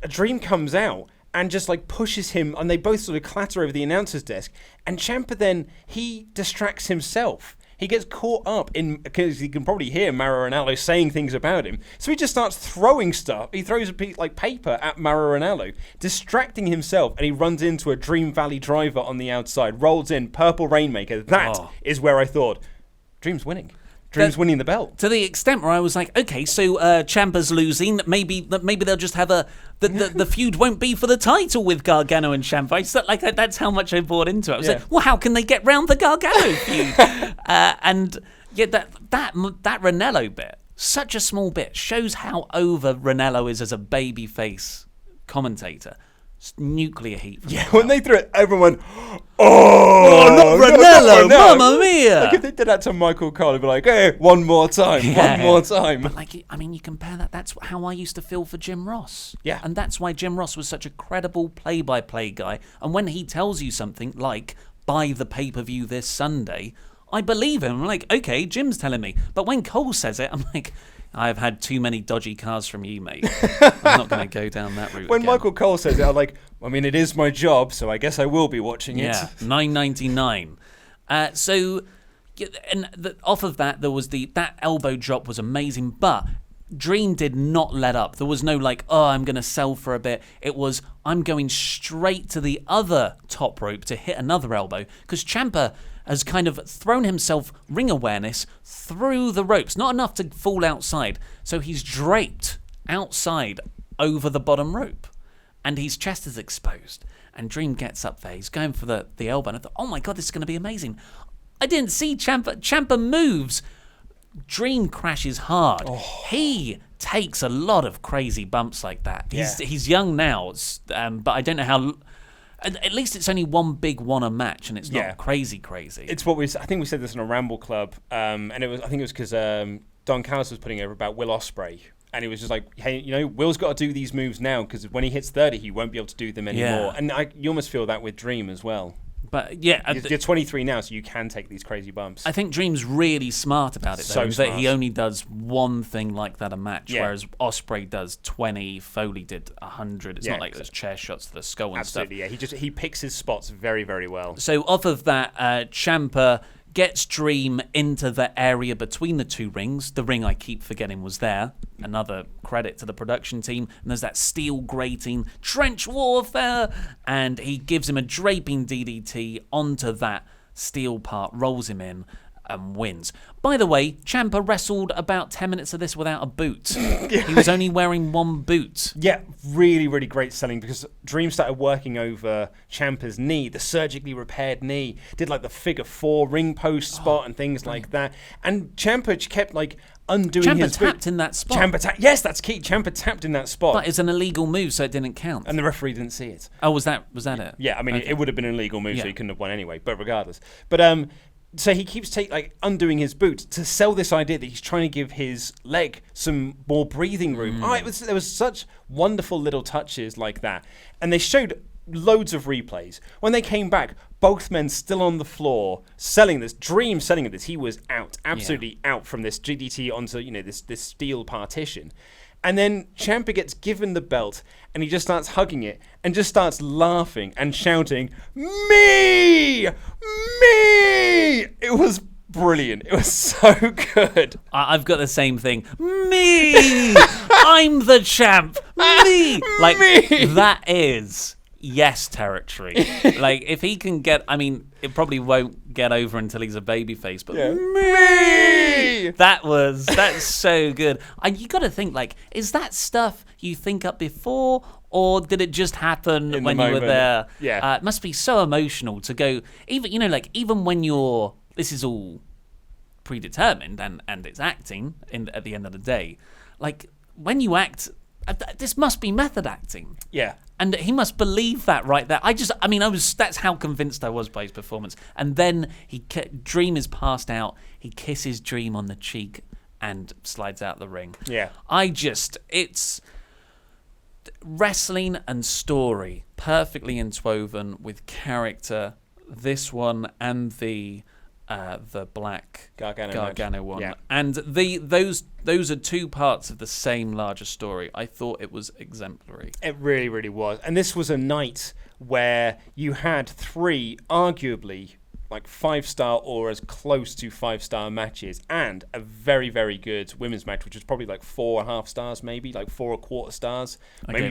Speaker 4: A Dream comes out and just like pushes him, and they both sort of clatter over the announcer's desk. And Ciampa then, he distracts himself. He gets caught up in, because he can probably hear Mauro Ranallo saying things about him. So he just starts throwing stuff. He throws a piece like paper at Mauro Ranallo, distracting himself, and he runs into a Dream Valley driver on the outside, rolls in, purple Rainmaker. That is where I thought, Dream's winning. Dream's winning the belt.
Speaker 3: To the extent where I was like, okay, so Ciampa's losing. Maybe they'll just have the feud won't be for the title with Gargano and Ciampa. That's how much I bought into it. I was like, well, how can they get round the Gargano feud? And yeah, that Ranallo bit, such a small bit, shows how over Ranallo is as a babyface commentator. Nuclear heat.
Speaker 4: When they threw it, everyone went, not
Speaker 3: Ranallo, Mamma Mia!
Speaker 4: Like if they did that to Michael Cole, they'd be like, hey, one more time.
Speaker 3: But you compare that. That's how I used to feel for Jim Ross.
Speaker 4: Yeah.
Speaker 3: And that's why Jim Ross was such a credible play-by-play guy. And when he tells you something like, buy the pay-per-view this Sunday, I believe him. I'm like, okay, Jim's telling me. But when Cole says it, I'm like... I've had too many dodgy cars from you, mate. I'm not going to go down that route
Speaker 4: When
Speaker 3: again.
Speaker 4: Michael Cole says it, I'm like, I mean, it is my job, so I guess I will be watching it.
Speaker 3: Yeah, $9.99. Off of that, there was that elbow drop was amazing, but Dream did not let up. There was no I'm going to sell for a bit. It was, I'm going straight to the other top rope to hit another elbow, because Ciampa has kind of thrown himself ring awareness through the ropes, not enough to fall outside. So he's draped outside over the bottom rope, and his chest is exposed. And Dream gets up there. He's going for the elbow. And I thought, oh my God, this is going to be amazing. I didn't see Ciampa. Ciampa moves. Dream crashes hard. He takes a lot of crazy bumps like that. He's young now, but I don't know how... At least it's only one big one a match, and it's not crazy.
Speaker 4: It's what I think we said this in a Ramble Club, and I think it was because Don Callis was putting over about Will Ospreay And it was just like, hey, Will's got to do these moves now because when he hits 30, he won't be able to do them anymore. And you almost feel that with Dream as well.
Speaker 3: But yeah,
Speaker 4: you're 23 now, so you can take these crazy bumps.
Speaker 3: I think Dream's really smart about it, though, that he only does one thing like that a match, whereas Ospreay does 20, Foley did 100. It's not like those chair shots to the skull and stuff.
Speaker 4: Absolutely, yeah. He picks his spots very, very well.
Speaker 3: So off of that, Ciampa gets Dream into the area between the two rings. The ring I keep forgetting was there. Another credit to the production team. And there's that steel grating, trench warfare. And he gives him a draping DDT onto that steel part, rolls him in, and wins. By the way, Ciampa wrestled about 10 minutes of this without a boot. He was only wearing one boot.
Speaker 4: Yeah, really, really great selling because Dream started working over Ciampa's knee, the surgically repaired knee, did like the figure 4 ring post spot and things like that. And Ciampa kept like undoing his boot.
Speaker 3: Ciampa tapped in that spot.
Speaker 4: Yes, that's key. Ciampa tapped in that spot.
Speaker 3: But it's an illegal move, so it didn't count.
Speaker 4: And the referee didn't see it.
Speaker 3: Oh, was that it?
Speaker 4: Yeah, I mean, it would have been an illegal move, so he couldn't have won anyway, but regardless. But so he keeps undoing his boot to sell this idea that he's trying to give his leg some more breathing room. There was such wonderful little touches like that. And they showed loads of replays. When they came back, both men still on the floor selling this. Dream selling this. He was out, absolutely out from this GDT onto this steel partition. And then Ciampa gets given the belt and he just starts hugging it and just starts laughing and shouting, "Me! Me!" It was brilliant. It was so good.
Speaker 3: I've got the same thing. Me! I'm the champ! Me! Like,
Speaker 4: Me!
Speaker 3: That is yes territory. Like, if he can get, I mean, it probably won't get over until he's a babyface, but me! That's so good. And you got to think, like, is that stuff you think up before, or did it just happen when you were there?
Speaker 4: Yeah.
Speaker 3: It must be so emotional to go, even when you're, this is all predetermined and it's acting at the end of the day, like, when you act, this must be method acting.
Speaker 4: Yeah.
Speaker 3: And he must believe that right there. That's how convinced I was by his performance. And then Dream is passed out. He kisses Dream on the cheek and slides out the ring.
Speaker 4: Yeah.
Speaker 3: It's wrestling and story perfectly interwoven with character. This one and the black Gargano one.
Speaker 4: Yeah.
Speaker 3: And those are two parts of the same larger story. I thought it was exemplary.
Speaker 4: It really, really was. And this was a night where you had 3 arguably like 5-star or as close to 5-star matches and a very, very good women's match, which was probably like 4.5 stars, maybe like 4.25 stars. Maybe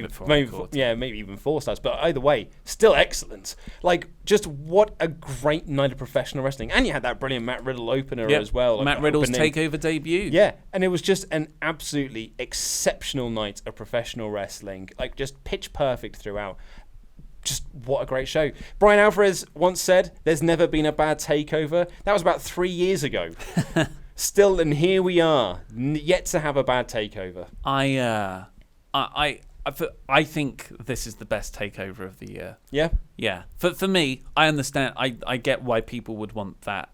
Speaker 4: even 4 stars. But either way, still excellent. Like, just what a great night of professional wrestling. And you had that brilliant Matt Riddle opener as well. Like
Speaker 3: Matt Riddle's TakeOver debut.
Speaker 4: Yeah, and it was just an absolutely exceptional night of professional wrestling. Like, just pitch perfect throughout. Just what a great show. Brian Alvarez once said, "There's never been a bad takeover." That was about 3 years ago. Still, and here we are, yet to have a bad takeover.
Speaker 3: I think this is the best takeover of the year.
Speaker 4: Yeah?
Speaker 3: Yeah. For me, I understand. I get why people would want that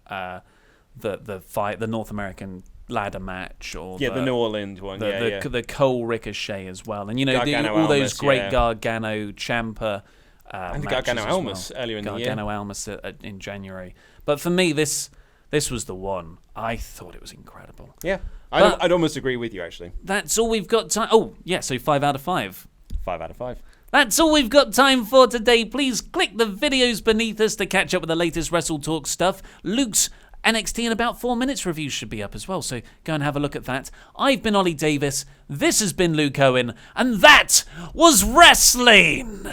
Speaker 3: the North American ladder match or
Speaker 4: the New Orleans one.
Speaker 3: The Cole Ricochet as well, and
Speaker 4: Gargano
Speaker 3: those great Gargano Ciampa.
Speaker 4: And the Gargano Almas earlier in the year.
Speaker 3: Gargano Almas in January. But for me, this was the one. I thought it was incredible.
Speaker 4: Yeah. I'd almost agree with you, actually.
Speaker 3: That's all we've got time. Oh, yeah, so 5 out of 5.
Speaker 4: 5 out of 5.
Speaker 3: That's all we've got time for today. Please click the videos beneath us to catch up with the latest WrestleTalk stuff. Luke's NXT in about 4 minutes review should be up as well, so go and have a look at that. I've been Ollie Davis, this has been Luke Owen, and that was wrestling!